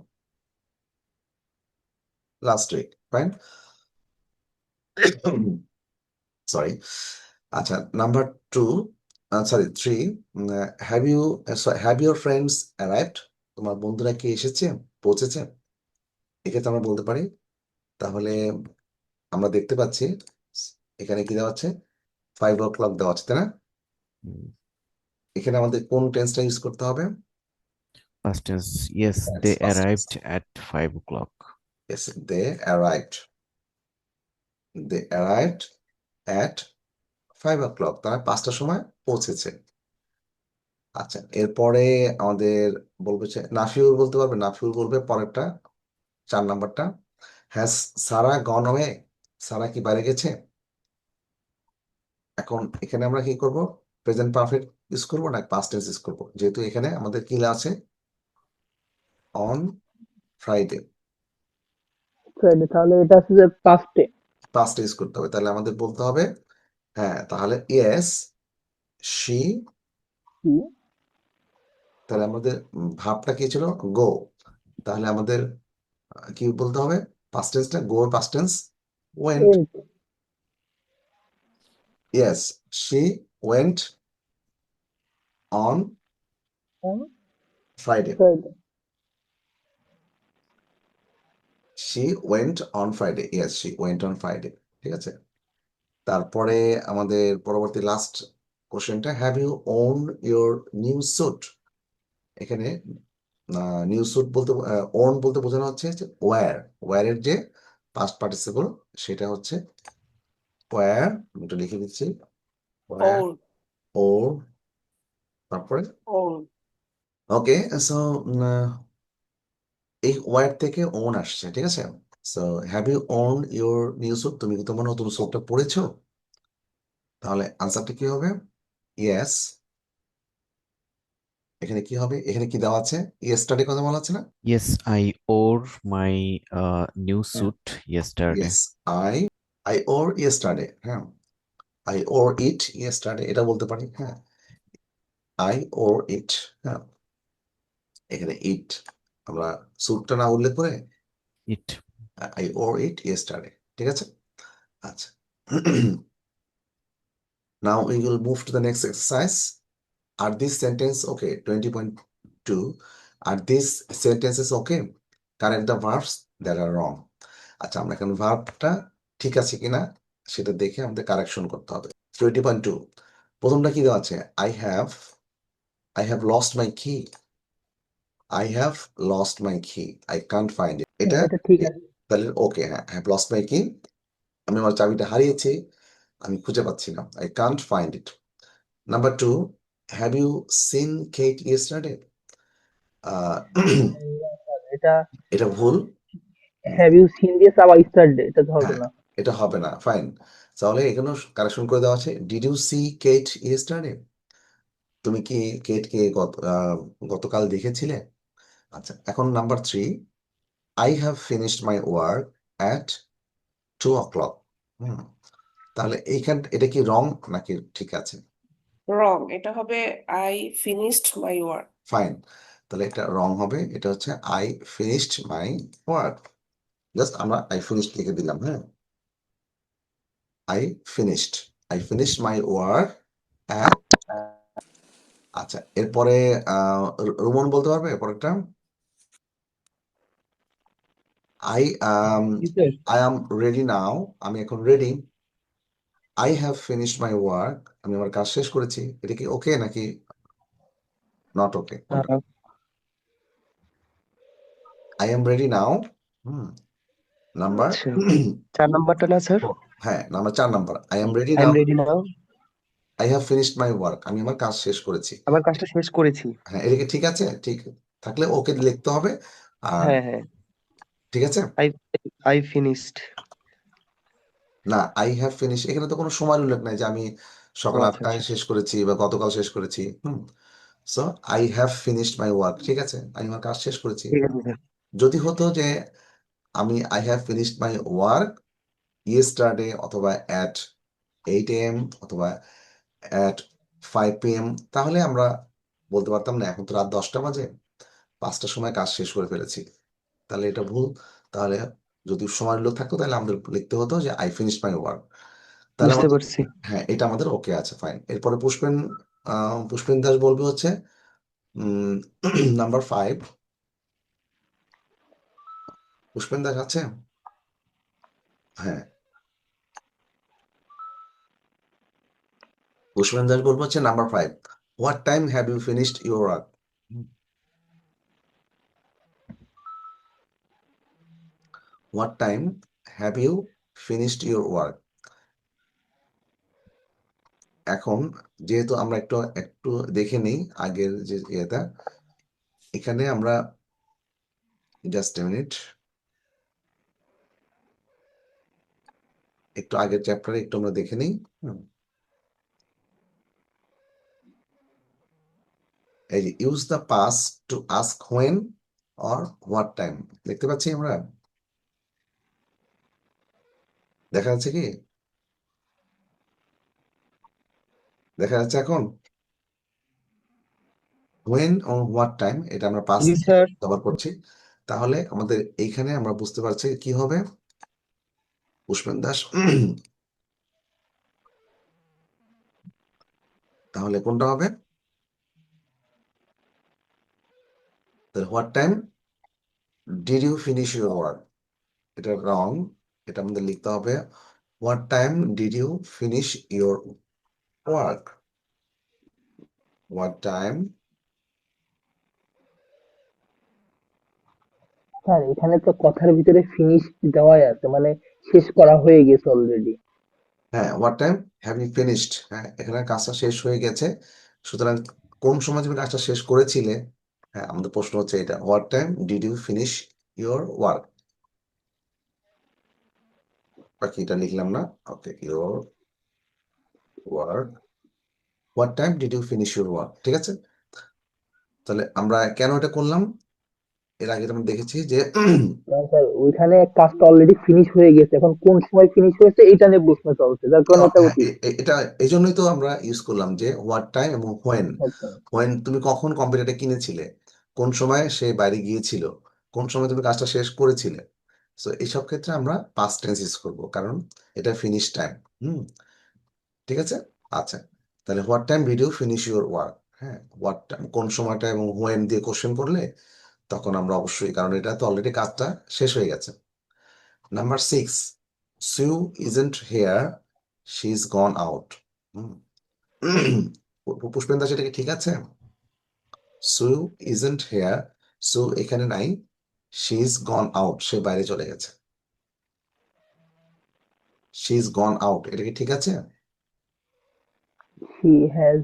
last week, right? Sorry. আচ্ছা, number 2, sorry 3, have your friends arrived? তোমার বন্ধুরা কি এসেছে, পৌঁছেছে? এক্ষেত্রে আমরা বলতে পারি, তাহলে আমরা দেখতে পাচ্ছি এখানে কি দেওয়া আছে, 5 o'clock দেওয়া আছে, তাই না? Hmm. এখানে আমাদের কোন টেন্সটা ইউজ করতে হবে? Past tense. Yes, Yes, they past tense. arrived at 5 o'clock. Yes, they arrived. They arrived at 5 o'clock. তারা 5টার সময় পৌঁছেছে। আচ্ছা, এরপরে আমাদের বলবে নাফিউল বলতে পারবে, নাফিউল বলবে পরেরটা, 4 নাম্বারটা, হ্যাজ সারা গন অ্যাওয়ে? সারা কি বাইরে গেছে? এখন এখানে আমরা কি করব, প্রেজেন্ট পারফেক্ট ইউজ করবো না পাস্ট টেন্স ইউজ করবো, যেহেতু এখানে আমাদের কি আছে, অন ফ্রাইডে, ফ্রাইডে, তাহলে এটা আছে যে পাস্টে। পাস্ট ইউজ করতে হবে, তাহলে আমাদের বলতে হবে, হ্যাঁ, তাহলে ইয়েস শি, তাহলে আমাদের ভাবটা কি ছিল, গো, তাহলে আমাদের কি বলতে হবে, পাস্ট টেন্সটা, গোর past tense went. Yes she went on Friday, she went on Friday, yes she went on Friday, ঠিক আছে? তারপরে আমাদের পরবর্তী লাস্ট কোশ্চেনটা, have you own your new suit? এখানে নিউ স্যুট বলতে ওন বলতে বোঝানো হচ্ছে যে ওয়্যার, ওয়্যারের যে পাস্ট পার্টিসিপল সেটা হচ্ছে ওয়্যার, আমি একটু লিখে দিচ্ছি, ওয়্যার Own. ওর, তারপরে Own. ওকে, সো এই ওয়্যার থেকে ওন আসছে, ঠিক আছে? So have you own your new suit? তুমি কি তোমার নতুন স্যুটটা পরেছো? তাহলে আনসারটা কি হবে, ইয়েস। এখানে কি হবে, এখানে কি দেওয়া আছে, ইয়েস্টারডে কথা বলা আছে না? Yes, I wore my new suit yesterday. Yes I or yesterday, হ্যাঁ, আই ওর ইট ইয়েস্টারডে, এটা বলতে পারি, হ্যাঁ, আই ওর ইট, হ্যাঁ, এখানে ইট আমরা স্যুটটা না উল্লেখ করে It. I or it yesterday, ঠিক আছে? আচ্ছা, now we will move to the next exercise. Are these sentence okay? 20.2, are these sentences okay? Correct the verbs that are wrong. আচ্ছা, আমরা এখন ভার্বটা ঠিক আছে কিনা সেটা দেখে আমাদের কারেকশন করতে হবে। 20.2, প্রথমটা কি দেওয়া আছে, I have lost my key. I have lost my key. I can't find it. এটা এটা ঠিক আছে। তাহলে ওকে, হ্যাঁ, I have lost my key, আমি আমার চাবিটা হারিয়েছি, আমি খুঁজে পাচ্ছি না, I can't find it. Number 2, have you seen Kate yesterday? এটা এটা ভুল, হ্যাভ ইউ সিন দিস আবার ইস্টারডে, এটা তো হবে হ্যাঁ, না। এটা হবে না, ফাইন। তাহলে এখানে কারেকশন করে দেওয়া আছে, did you see Kate yesterday? তুমি কি কেটকে গতকাল দেখেছিলে? আচ্ছা, এখন number 3, I have finished my work at 2 o'clock। তাহলে এটা কি রং নাকি ঠিক আছে? Wrong. এটা হবে I finished my work. Fine, তাহলে এটা রং হবে, এটা হচ্ছে I finished my work, just আমরা আই ফিনিশড লিখে দিলাম, হ্যাঁ, I finished my work at, আচ্ছা, এরপরে রোমন বলতে পারবে পরেরটা, I am ready now, আমি এখন ready, I have finished my work, আমি আমার কাজ শেষ করেছি, এটা কি ওকে নাকি not okay? I am ready now, number আচ্ছা, 4 নাম্বারটা না স্যার? হ্যাঁ, number 4 number, I am ready I now, am ready now, I have finished my work, আমি আমার কাজ শেষ করেছি। আমার কাজটা শেষ করেছি। হ্যাঁ, এটা কি ঠিক আছে? ঠিক থাকলে ওকে লিখতে হবে, আর হ্যাঁ হ্যাঁ, ঠিক আছে, আই আই ফিনিশড। না, আই হ্যাভ ফিনিশ, এখানে তো কোনো সময় উল্লেখ নাই যে আমি সকাল আচ্ছা 8টায় আচ্ছা শেষ করেছি বা গতকাল শেষ করেছি। So I have finished my work, ঠিক আছে, আমি আমার কাজ শেষ করেছি। ঠিক আছে স্যার। যদি হতো যে আমি I have finished my work yesterday অথবা অ্যাট 8 AM অথবা অ্যাট 5 PM, তাহলে আমরা বলতে পারতাম না এখন তো রাত 10টা বাজে, 5টার সময় কাজ শেষ করে ফেলেছি, তাহলে এটা ভুল। তাহলে যদি সময় উল্লেখ থাকতো তাহলে আমাদের লিখতে হতো যে আই ফিনিশ মাই ওয়ার্ক। তাহলে বুঝতে আমাদের, পারছি। হ্যাঁ, এটা আমাদের ওকে আছে, ফাইন। এরপরে পুষ্পেন দাস বলবে হচ্ছে নাম্বার 5। পুষ্পেন দাস আছে? হ্যাঁ, পুষ্পেন দাস বলবো হচ্ছে number 5, what time have you finished your work? What time have you finished your work? এখন যেহেতু আমরা একটু একটু দেখে নিই আগের যে ইয়েটা, এখানে আমরা জাস্ট মিনিট, একটু আগের চ্যাপ্টারে একটু আমরা দেখে নিই। এই যে use the pass to ask when or what time, দেখতে পাচ্ছি আমরা, দেখা যাচ্ছে কি, দেখা যাচ্ছে এখন হোয়েন ও হোয়াট টাইম, এটা আমরা পাস জি স্যার। ব্যবহার করছি। তাহলে আমাদের এইখানে আমরা বুঝতে পারছি কি হবে পুষ্পেন দাস। তাহলে কোনটা হবে? তাহলে what time did you finish your work, এটা রং, এটা আমাদের লিখতে হবে what time did you finish your work, what time. Sir এখানে তো কথার ভিতরে ফিনিশ দেওয়াই আছে, মানে শেষ করা হয়ে গেছে অলরেডি। হ্যাঁ, what time have you finished, হ্যাঁ, এখানে কাজটা শেষ হয়ে গেছে, সুতরাং কোন সময় তুমি কাজটা শেষ করেছিলে? হ্যাঁ, আমাদের প্রশ্ন হচ্ছে এটা, what time did you finish your work, বাকি এটা লিখলাম না। Okay, your work, what time did you finish your work, ঠিক আছে। তাহলে আমরা কেন এটা করলাম, এর আগে আমরা দেখেছি যে কারণ স্যার ওইখানে কাজটা অলরেডি ফিনিশ হয়ে গেছে, এখন কোন সময় ফিনিশ হয়েছে এইটা নিয়ে প্রশ্ন চলছে, যার কারণে এটা হ্যাঁ, উচিত। এটা এই জন্যই তো আমরা ইউজ করলাম যে হোয়াট টাইম এবং হোয়েন। আচ্ছা, হোয়েন তুমি কখন কম্পিউটারটা কিনেছিলে, কোন সময় সে বাইরে গিয়েছিল, কোন সময় তুমি কাজটা শেষ করেছিলে। সো এইসব ক্ষেত্রে আমরা পাস্ট টেন্স ইউজ করবো, কারণ এটা ফিনিশ টাইম। ঠিক আছে। আচ্ছা, তাহলে what time did you finish your work, হ্যাঁ, হোয়াট টাইম কোন সময়টা এবং হোয়েন দিয়ে কোশ্চেন করলে তখন আমরা অবশ্যই, কারণ এটা তো অলরেডি কাজটা শেষ হয়ে গেছে। Number 6, Sue isn't here, she is gone out. Pushpen Das, এটা কি ঠিক আছে? সু ইজন্ট হেয়ার, সু এখানে নাই, শি ইজ গন আউট, সে বাইরে চলে গেছে, শি ইজ গন আউট, এটা কি ঠিক আছে? He has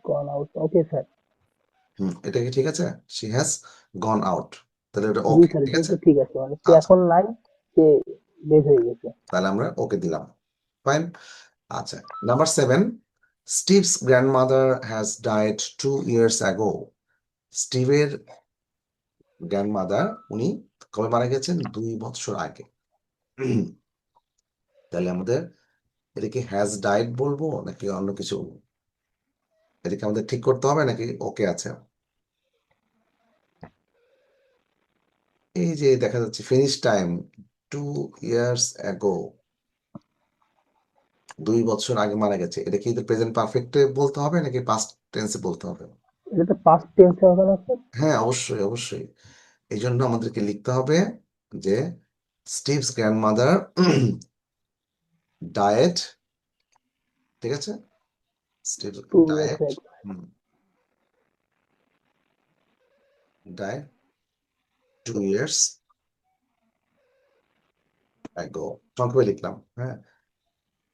gone out, okay sir. এটা কি ঠিক আছে? শি হ্যাজ গন আউট, তাহলে এটা জি ওকে, স্যার, ঠিক এটা আছে। তো ঠিক আছে, মানে সে আচ্ছা, এখন নাই, সে বের হয়ে গেছে। তাহলে আমরা ওকে দিলাম, ফাইন। আচ্ছা, number 7, Steve's grandmother has died 2 years ago। স্টিভের গ্র্যান্ডমাদার, উনি কবে মারা গেছেন? 2 বছর আগে। তাহলে আমাদের এটাকে হ্যাজ ডাইড বলবো নাকি অন্য কিছু, এটাকে আমাদের ঠিক করতে হবে নাকি ওকে আছে? এই যে দেখা যাচ্ছে ফিনিশ টাইম 2 years ago, 2 বছর আগে মারা গেছে, এটা কি প্রেজেন্ট পারফেক্টে বলতে হবে নাকি পাস্ট টেন্সে বলতে হবে? এটা তো পাস্ট টেন্সে হবে না স্যার? হ্যাঁ, অবশ্যই অবশ্যই। এই জন্য আমাদেরকে লিখতে হবে যে স্টিভস গ্র্যান্ডমাদার ডায়েট, ঠিক আছে, Steve 2 years diet, ago। Diet 2 years ago, সংক্ষেপে লিখলাম, হ্যাঁ,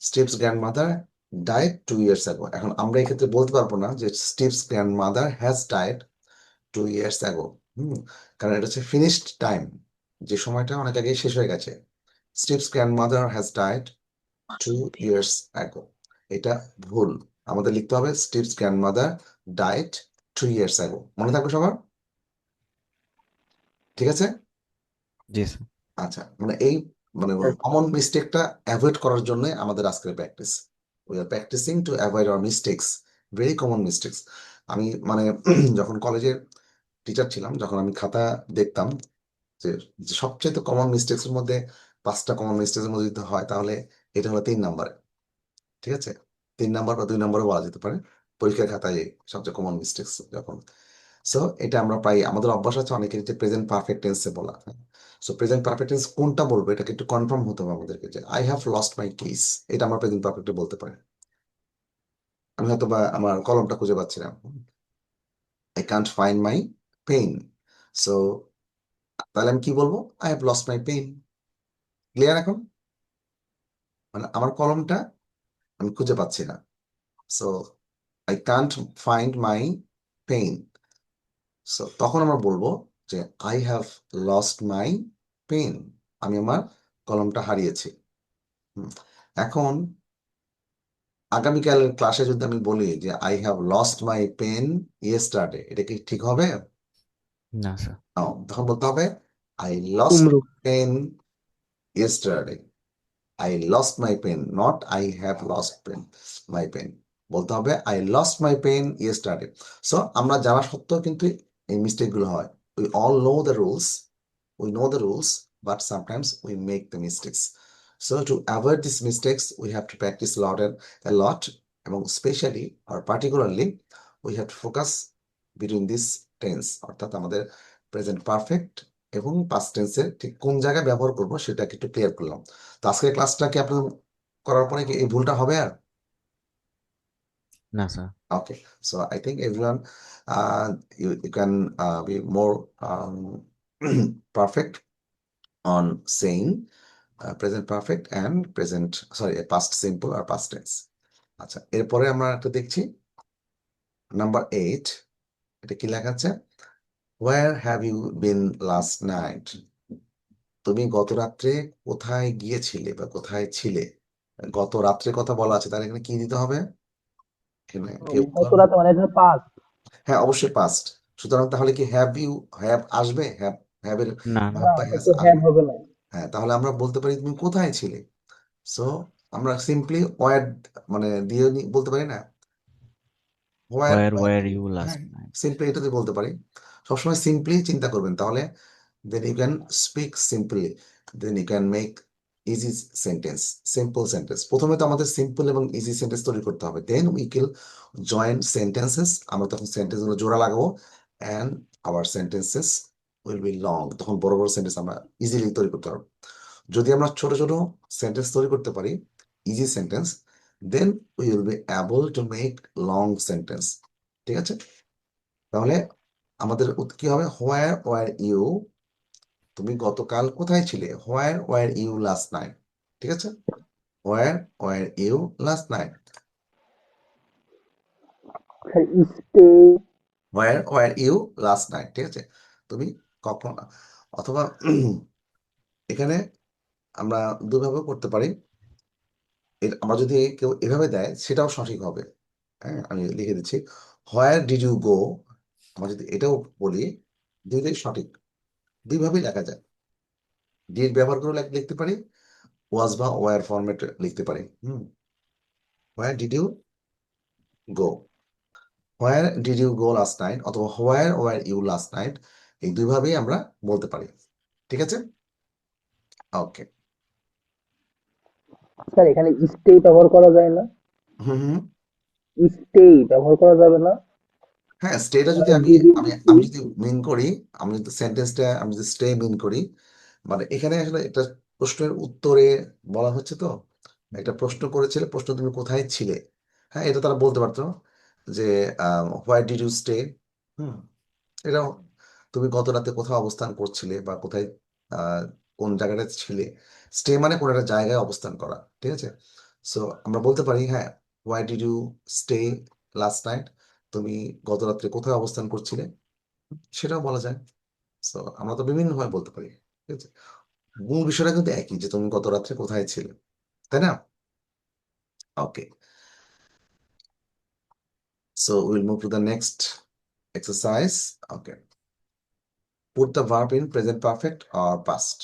স্টিভস গ্র্যান্ডমাদার ডায়েট 2 years ago। এখন আমরা এক্ষেত্রে বলতে পারবো না যে Steve's grandmother has died 2 years ago, কারণ এটা হচ্ছে ফিনিশড টাইম, যে সময়টা অনেক আগে শেষ হয়ে গেছে। Steve's grandmother has died 2 years ago। এটা ভুল, আমাদের লিখতে হবে Steve's grandmother died 2 years ago। মনে থাকবে সবার? ঠিক আছে। জি স্যার। আচ্ছা, মানে এই মানে কমন মিস্টেকটা অ্যাভয়েড করার জন্য আমাদের আজকের practice. We are practising to avoid our mistakes, very common mistakes. আমি মানে যখন কলেজের টিচার ছিলাম, যখন আমি খাতা দেখতাম যে যে সবচেয়ে কমন মিস্টেক্স এর মধ্যে 5টা কমন মিস্টেক্স এর মধ্যে যদি হয়, তাহলে এটা হলো 3 নম্বরে। ঠিক আছে, 3 নম্বর বা 2 নম্বরে বলা যেতে পারে পরীক্ষার খাতায় সবচেয়ে কমন মিস্টেক্স যখন। সো এটা আমরা প্রায় আমাদের অভ্যাস আছে অনেকের যে প্রেজেন্ট পারফেক্ট টেন্সে বলা। সো প্রেজেন্ট পারফেক্ট টেন্স কোনটা বলবো এটাকে একটু কনফার্ম হতে হবে আমাদেরকে, যে I have lost my case, এটা আমরা প্রেজেন্ট পারফেক্টে বলতে পারি। আমি হয়তো বা আমার কলমটা খুঁজে পাচ্ছিলাম, I can't find my pen. So তাহলে আমি কি বলবো? I have lost my pen. Clear এখন? মানে আমার কলমটা আমি খুঁজে পাচ্ছি না। So I can't find my pen. So তখন আমরা বলবো যে I have lost my pen, আমি আমার কলমটা হারিয়েছি। এখন আগামীকালের ক্লাসে যদি আমি বলি যে I have lost my pen yesterday, এটা কি ঠিক হবে? না স্যার। তখন বলতে হবে আই লস্ট কুমড়ো। Pen yesterday. I lost my pen, not I have lost pen my pen. বলতে হবে আই লস্ট মাই পেন ইয়েস্টারডে। সো আমরা জানা সত্ত্বেও কিন্তু এই মিস্টেক গুলো হয়। We all know the rules, we know the rules, but sometimes we make the mistakes. So to avoid these mistakes, we have to practice a lot, এবং especially or particularly we have to focus between this tense, অর্থাৎ আমাদের present perfect এবং past টেন্সের ঠিক কোন জায়গায় ব্যবহার করবো সেটাকে একটু ক্লিয়ার করলাম। তো আজকের ক্লাসটা কি আপনার করার পরে কি এই ভুলটা হবে আর? না sir. Okay, so I think everyone, you can be more perfect on saying present perfect and present, sorry, past simple or past tense। আচ্ছা, এরপরে আমরা একটা দেখছি নাম্বার 8। এটা কি লেখা আছে? Where have you been last night? তুমি গত রাত্রে কোথায় গিয়েছিলে বা কোথায় ছিলে? গত রাত্রে কথা বলা আছে, তাহলে এখানে কি দিতে হবে? এখানে কি বলতে গত হবে? রাতে মানে এটা পাস। হ্যাঁ, অবশ্যই পাস্ট। সুতরাং তাহলে কি হ্যাভ ইউ, হ্যাভ আসবে? হ্যাভ এর না না। না, বা এটা হ্যাজ তো হ্যাভ আসবে। হবে না। হ্যাঁ, তাহলে আমরা বলতে পারি তুমি কোথায় ছিলে। সো আমরা সিম্পলি ওয়ার মানে দিয়ে বলতে পারি না, where Where were were you. you হ্যাঁ, last night? সিম্পলি এটাতে বলতে পারি। সবসময় সিম্পলি চিন্তা করবেন, তাহলে then you can speak simply, then you can make easy sentence, simple sentence. প্রথমে তো আমাদের সিম্পল এবং ইজি সেন্টেন্স তৈরি করতে হবে, then we kill joint sentences. আমরা তখন সেন্টেন্সগুলো জোড়া লাগাবো, and our sentences will be long. তখন বড় বড় সেন্টেন্স আমরা ইজিলি তৈরি করতে পারবো। যদি আমরা ছোট ছোট সেন্টেন্স তৈরি করতে পারি, easy sentence, then we will be able to make long sentence. ঠিক আছে, তাহলে আমাদের কি হবে? হোয়ার ওয়ার ইউ, তুমি গতকাল কোথায় ছিলে? Where were you last night. ঠিক আছে, where were you last night. Stay. Where were you last night. ঠিক আছে, তুমি কখন, অথবা এখানে আমরা দুভাবে করতে পারি। আমরা যদি কেউ এভাবে দেয় সেটাও সঠিক হবে। হ্যাঁ, আমি লিখে দিচ্ছি, হোয়ার ডিড ইউ গো। আমরা যদি এটাও বলি, দুইটাই সঠিক, দুইভাবেই লেখা যায়। ডিড ব্যবহার করে লিখতে পারি, ওয়াজ বা ওয়ার ফরম্যাট লিখতে পারি। Where did you go, where did you go last night, অথবা where were you last night, এই দুইভাবেই আমরা বলতে পারি। ঠিক আছে, ওকে। স্যার এখানে স্টে ব্যবহার করা যায় না? হুম হুম। স্টে ব্যবহার করা যাবে না? হ্যাঁ, স্টেটা যদি আমি ডিড ইউ আমি স্টে? আমি যদি মিন করি, আমি যদি সেন্টেন্সটা আমি যদি স্টে মিন করি, মানে এখানে আসলে একটা প্রশ্নের উত্তরে বলা হচ্ছে তো, একটা প্রশ্ন করেছিল, প্রশ্ন তুমি কোথায় ছিলে। হ্যাঁ, এটা তারা বলতে পারতো যে হোয়াই ডিড ইউ স্টে। হুম, এটাও, তুমি গত রাতে কোথাও অবস্থান করছিলে বা কোথায়, আহ, কোন জায়গাটা ছিলে। স্টে মানে কোনো একটা জায়গায় অবস্থান করা। ঠিক আছে, সো আমরা বলতে পারি, হ্যাঁ, why did you stay last night, তুমি গত রাত্রে কোথায় অবস্থান করছিলে, সেটাও বলা যায়। সো আমরা তো বিভিন্ন ভাবে বলতে পারি। ঠিক আছে, মূল বিষয়টা কিন্তু একই, যে তুমি গত রাত্রে কোথায় ছিলে, তাই না? Okay. So we'll move to the next exercise. Okay. Put the verb in present perfect or past.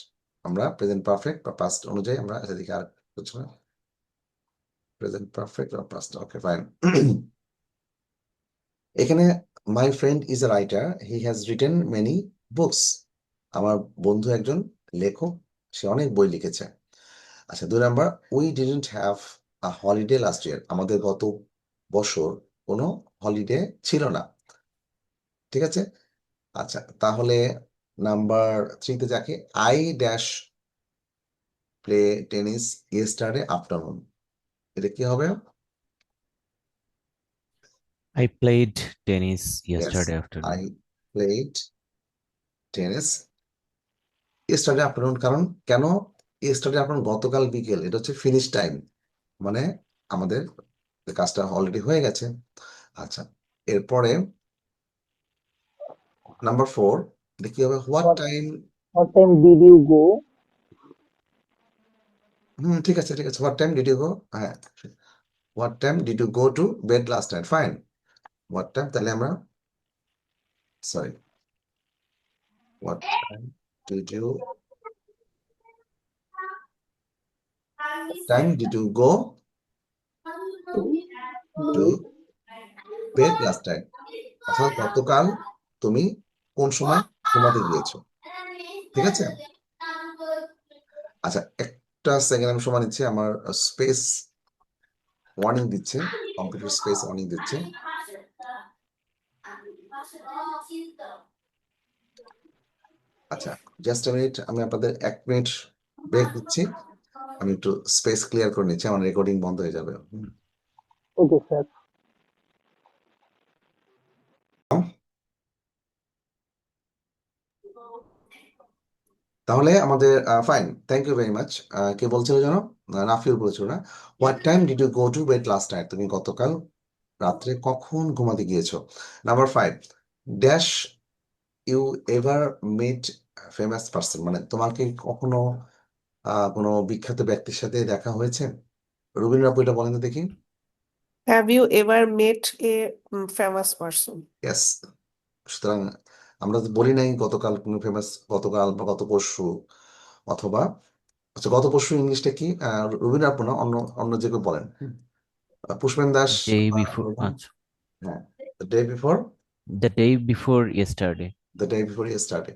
আমরা present perfect বা past অনুযায়ী আমরা এদিকে আর কিছু না। Present perfect or past. Okay, fine. এখানে my friend is a writer. He has written many books. আমার বন্ধু একজন লেখক, সে অনেক বই লিখেছে। আচ্ছা, 2 number, we didn't have a holiday last year. আমাদের গত বছর কোনো হলিডে ছিল না। ঠিক আছে? আচ্ছা, তাহলে নাম্বার 3 তে যাকে I dash play tennis yesterday afternoon. এটা কি হবে? I played tennis Yes, yesterday afternoon. I played tennis yesterday afternoon. কারণ কেন yesterday afternoon? গতকাল বিকেল, এটা হচ্ছে ফিনিশ টাইম, মানে আমাদের কাজটা অলরেডি হয়ে গেছে। আচ্ছা, এরপরে নাম্বার 4 দেখি হবে what What time. what time did you go? ঠিক আছে, ঠিক আছে, what time did you go, হ্যাঁ, what time did you go to bed last night, fine. What time, তাহলে আমরা sorry, what time did you go to bed last night, অর্থাৎ গতকাল তুমি কোন সময় ঘুমাতে গিয়েছো। ঠিক আছে? আচ্ছা, একটা সেকেন্ড আমি সময় নিচ্ছি, আমার স্পেস ওয়ার্নিং দিচ্ছে, কম্পিউটার স্পেস ওয়ার্নিং দিচ্ছে। আচ্ছা, জাস্ট মিনিট, আমি আপনাদের 1 মিনিট ব্রেক দিচ্ছি, আমি একটু স্পেস ক্লিয়ার করে নিচ্ছি, আমার রেকর্ডিং বন্ধ হয়ে যাবে। Okay, sir. তাহলে আমাদের fine, thank you very much. কে বলছিল যেন? নাফিউল বলেছিল না? What time did you go to bed last night, তুমি গতকাল রাত্রে কখন ঘুমাতে গিয়েছো। Number 5, dash you ever meet famous person, মানে তোমার কি কখনো কোনো বিখ্যাত ব্যক্তির সাথে দেখা হয়েছে? রুবিন আপু, এটা বলেন তো দেখি। Have you ever met a famous person? Yes. সুতরাং আমরা তো বলি নাই গতকাল কোনো ফেমাস, গতকাল বা গত পরশু, অথবা আচ্ছা, গত পরশু ইংলিশটা কি? রুবিন আপু না, অন্য অন্য যে কেউ বলেন। পুষ্পেন দাস, Day before, আচ্ছা, হ্যাঁ, day before, the day before yesterday. The day before yesterday.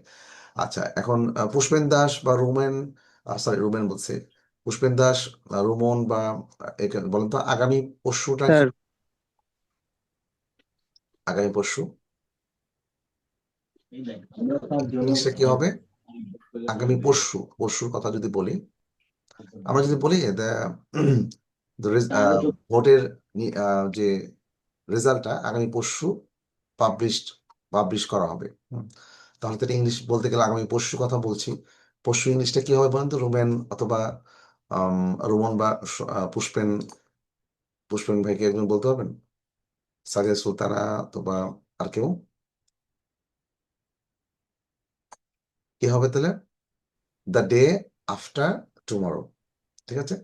আচ্ছা, এখন পুষ্পেন দাস বা রোমেন, সরি রোমেন বলছে, পুষ্পেন দাস, রোমন বা বলেন তো আগামী পরশুটা কি? স্যার আগামী পরশু ইংলিশটা কি হবে? আগামী পরশু, পরশুর কথা যদি বলি, আমরা যদি বলি ভোটের যে রেজাল্টটা আগামী পরশু পাবলিশ করা হবে। তাহলে তো ইংলিশ বলতে গেলে আগামী পরশু কথা বলছি, পরশু ইংলিশটা কি হবে বলেন তো? রোমেন অথবা রোমন বা পুষ্পেন, পুষ্পেন ভাইকে একজন বলতে পারবেন? সাজিয়া সুলতানা অথবা আর কেউ? কি হবে তাহলে? The day after tomorrow. ঠিক আছে,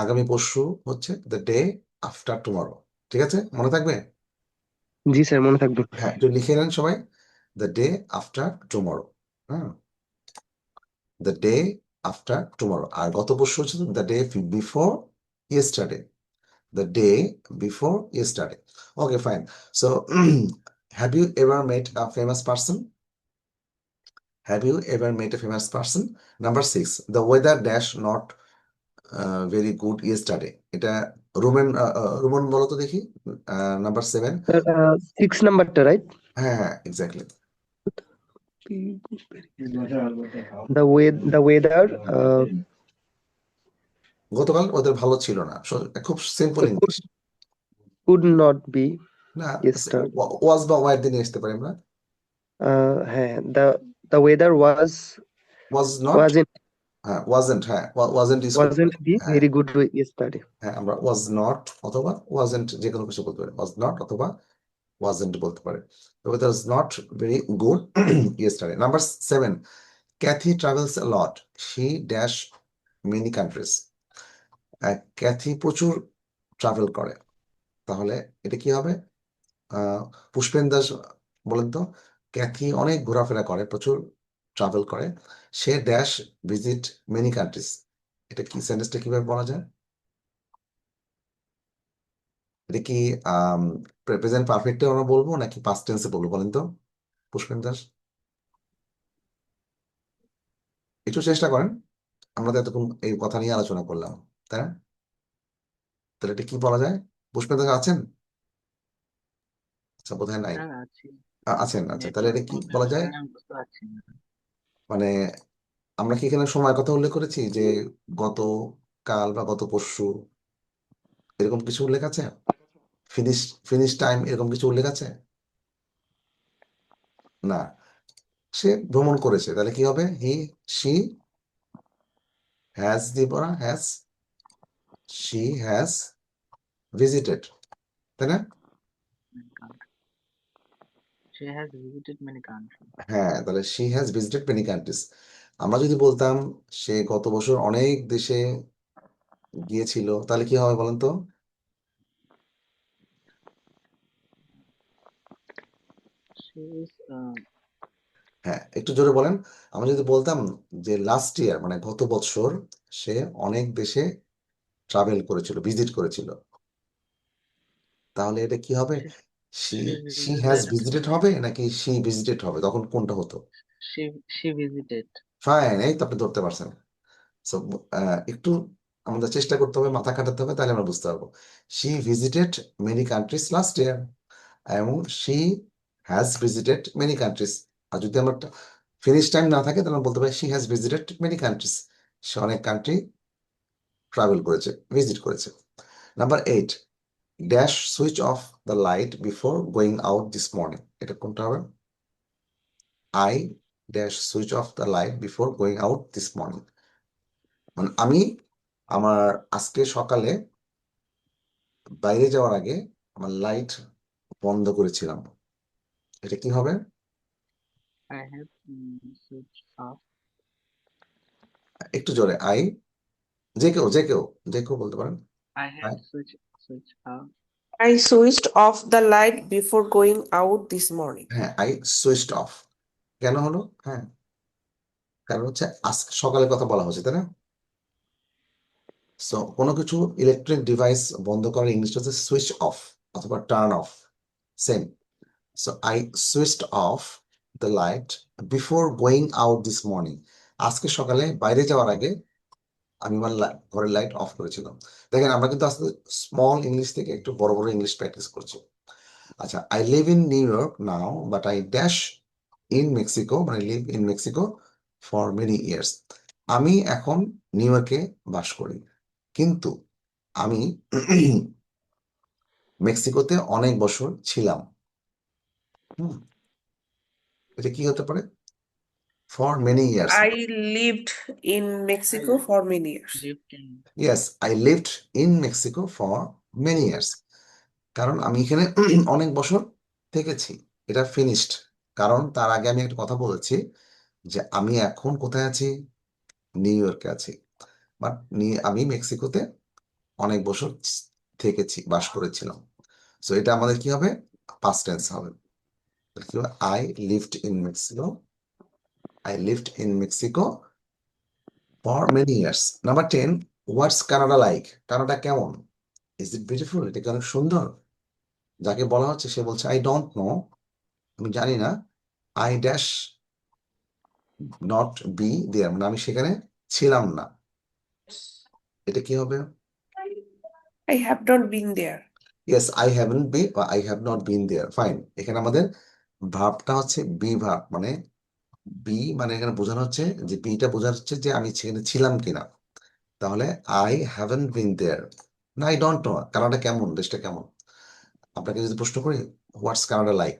আগামী পরশু হচ্ছে দ্য ডে আফটার টুমরো। ঠিক আছে, মনে থাকবে? জি স্যার, মনে থাকবে। হ্যাঁ, একটু লিখে নেন সবাই, দ্য ডে আফটার টুমরো। হ্যাঁ, দ্য ডে আফটার টুমরো। আর গত পরশু হচ্ছে the day before yesterday, the day before yesterday. Okay, fine. So have you ever met a famous person? Have you ever met a famous person? Number 6, the weather dash not very good yesterday. এটা Roman বলো তো দেখি। Number 7, sir 6 নাম্বারটা right? হ্যাঁ হ্যাঁ, exactly. The weather গতকাল ওদের ভালো ছিল না, খুব simple English. Could not be না, yesterday. ওয়াজ বা ওয়ার দিয়ে আসতে পারি আমরা। হ্যাঁ, the weather was not, wasn't হ্যাঁ, ওয়াজেন্ট, হ্যাঁ, ওয়াজেন্ট ইউজ করতে পারি। be হ্যাঁ very good yesterday. হ্যাঁ, আমরা ওয়াজ নট অথবা ওয়াজেন্ট যে কোনো কিছু বলতে পারি, ওয়াজ নট অথবা ওয়াজেন্ট বলতে পারে। The weather is not very good yesterday. Number 7, Kathy travels a lot. She dash many countries. Kathy প্রচুর ট্রাভেল করে, তাহলে এটা কি হবে? পুষ্পেন দাস বলেন তো, ক্যাথি অনেক ঘোরাফেরা করে, প্রচুর ট্রাভেল করে, সে ড্যাশ ভিজিট মেনি কান্ট্রিজ। এটা কি সেন্টেন্সটা কিভাবে বলা যায়? এটা কি প্রেজেন্ট পারফেক্টে আমরা বলবো নাকি পাস্ট টেন্সে বলবো বলেন তো পুষ্পেন দাস? একটু চেষ্টা করেন, আমরা তো এতক্ষণ এই কথা নিয়ে আলোচনা করলাম, তাই না? তাহলে এটা কি বলা যায়? পুষ্পেন দাস আছেন? আচ্ছা, বোধহয় নাই। হ্যাঁ আছি। আছেন, আচ্ছা, তাহলে নেটওয়ার্ক এটা কি প্রবলেম বলা এর যায়? কারণে আমি বুঝতে পারছি না। মানে আমরা কি এখানে সময় কথা উল্লেখ করেছি যে গত কাল বা গত পরশু, এরকম কিছু উল্লেখ আছে? ফিনিশ ফিনিশ টাইম এরকম কিছু উল্লেখ আছে? না। সে ভ্রমণ করেছে, তাহলে কি হবে? শি হ্যাজ দিয়ে পড়া, শি হ্যাজ ভিজিটেড, তাই না? Many countries. She has visited many countries. হ্যাঁ, তাহলে she has visited many countries. আমরা যদি বলতাম সে গত বছর অনেক দেশে গিয়েছিল, তাহলে কি হবে বলেন তো? She is হ্যাঁ, একটু জোরে বলেন। আমরা যদি বলতাম যে লাস্ট ইয়ার মানে গত বছর সে অনেক দেশে ট্রাভেল করেছিল, ভিজিট করেছিল, তাহলে এটা কি হবে? She she she has visited visited হবে নাকি শি ভিজিটেড হবে, তখন কোনটা হতো? she visited. ফাইন, এই তো আপনি ধরতে পারছেন। সো একটু আমাদের চেষ্টা করতে হবে, মাথা খাটাতে হবে, তাহলে আমরা বুঝতে পারবো। She visited many countries last year এবং she has visited many countries. আর যদি আমরা ফিনিশ টাইম না থাকে তাহলে আমরা বলতে পারি she has visited many countries, সে অনেক কান্ট্রি ট্রাভেল করেছে, ভিজিট করেছে। Number 8, dash switch off the light before going out this morning. এটা কোনটা হবে? I dash switch off the light before going out this morning, মানে আমি আমার আজকে সকালে বাইরে যাওয়ার আগে আমার লাইট বন্ধ করেছিলাম। এটা কি হবে? I have switched off. একটু জোরে, যে কেউ বলতে পারেন। I have switched off. I switched off the light before going out this morning. হ্যাঁ, আই সুইচড অফ কেন হলো? হ্যাঁ, কারণ হচ্ছে আজকে সকালের কথা বলা হচ্ছে, তাই না? সো কোনো কিছু ইলেকট্রিক ডিভাইস বন্ধ করার ইংলিশটা হচ্ছে সুইচ অফ অথবা turn off, same. So I switched off the light before going out this morning, আজকে সকালে বাইরে যাওয়ার আগে আমি আমার ঘরের লাইট অফ করেছিলাম। দেখেন, আমরা কিন্তু আস্তে স্মল ইংলিশ থেকে একটু বড় বড় ইংলিশ প্র্যাকটিস করছি। আচ্ছা, I live in New York now but I dash in Mexico, মানে live in Mexico for many years. আমি এখন নিউ ইয়র্কে বাস করি, কিন্তু আমি মেক্সিকোতে অনেক বছর ছিলাম। এটা কি হতে পারে? For many years. I lived in Mexico for many years. Lived in. Yes, I lived in Mexico for many years, কারণ আমি এখানে অনেক বছর থেকেছি। এটা ফিনিশড, কারণ তার আগে আমি একটা কথা বলেছি যে আমি এখন কোথায় আছি? নিউ ইয়র্কে আছি, বাট আমি মেক্সিকোতে অনেক বছর থেকেছি, বাস করেছিলাম। সো এটা আমাদের কি হবে? পাস্ট টেন্স হবে। I lived in Mexico, I lived in Mexico for many years. Number 10, what's Canada like? Canada কেমন? Is it beautiful? এটা কি অনেক সুন্দর? যাকে বলা হচ্ছে সে বলছে আই ডোন্ট নো, আমি জানি না। I dash not be there, মানে আমি সেখানে ছিলাম না। এটা কি হবে? I have not been there. Yes, I haven't be বা I have not been there. Fine, এখানে আমাদের ভার্বটা হচ্ছে বি ভার্ব, মানে বি মানে এখানে বোঝানো হচ্ছে যে বিটা বোঝানো হচ্ছে যে আমি সেখানে ছিলাম কিনা। তাহলে আই হ্যাভেন্ট বিন দেয়ার না, আই ডোন্ট নো কানাডা কেমন, দেশটা কেমন। আপনাকে যদি প্রশ্ন করি what's Canada like,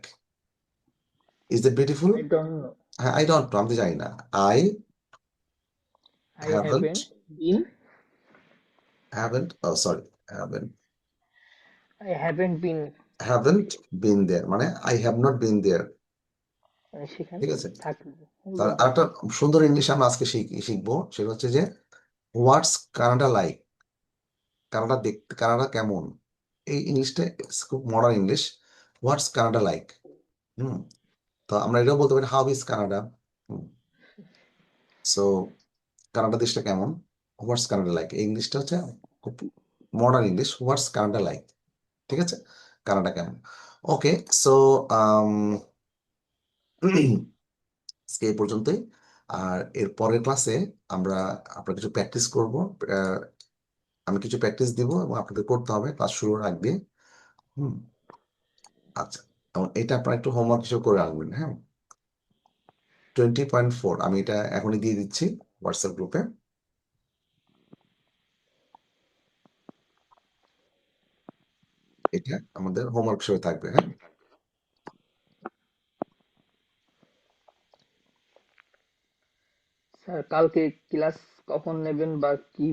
is it beautiful? I don't know. হ্যাঁ, আই ডোন্ট নো, আমি তো জানি না। I I haven't haven't been. সরি, I haven't been. Been there মানে I have not been there. সেখানে ঠিক আছে, থাকি। তাহলে আরেকটা সুন্দর ইংলিশ আমরা আজকে শিখবো, সেটা হচ্ছে যে হোয়াটস কানাডা লাইক। কানাডা দেখতে, কানাডা কেমন, এই ইংলিশটা খুব মডার্ন ইংলিশ। হোয়াটস কানাডা লাইক। তো আমরা এটাও বলতে পারি how is Canada. So Canada দেশটা কেমন, হোয়াটস কানাডা লাইক, এই ইংলিশটা হচ্ছে খুব মডার্ন ইংলিশ। হোয়াটস কানাডা লাইক, ঠিক আছে, কানাডা কেমন। ওকে, সো আজকে এই পর্যন্তই। আর এর পরের ক্লাসে আমরা আপনার কিছু প্র্যাকটিস করব। আমি কিছু প্র্যাকটিস দিব এবং আপনাদের করতে হবে ক্লাস শুরুর আগ দিয়ে। আচ্ছা, এবং এটা আপনারা একটু হোমওয়ার্ক হিসেবে করে রাখবেন। হ্যাঁ, 20.4 আমি এটা এখনই দিয়ে দিচ্ছি হোয়াটসঅ্যাপ গ্রুপে। এটা আমাদের হোমওয়ার্ক হিসেবে থাকবে। হ্যাঁ, স্যার কালকে ক্লাস কখন নেবেন বা কি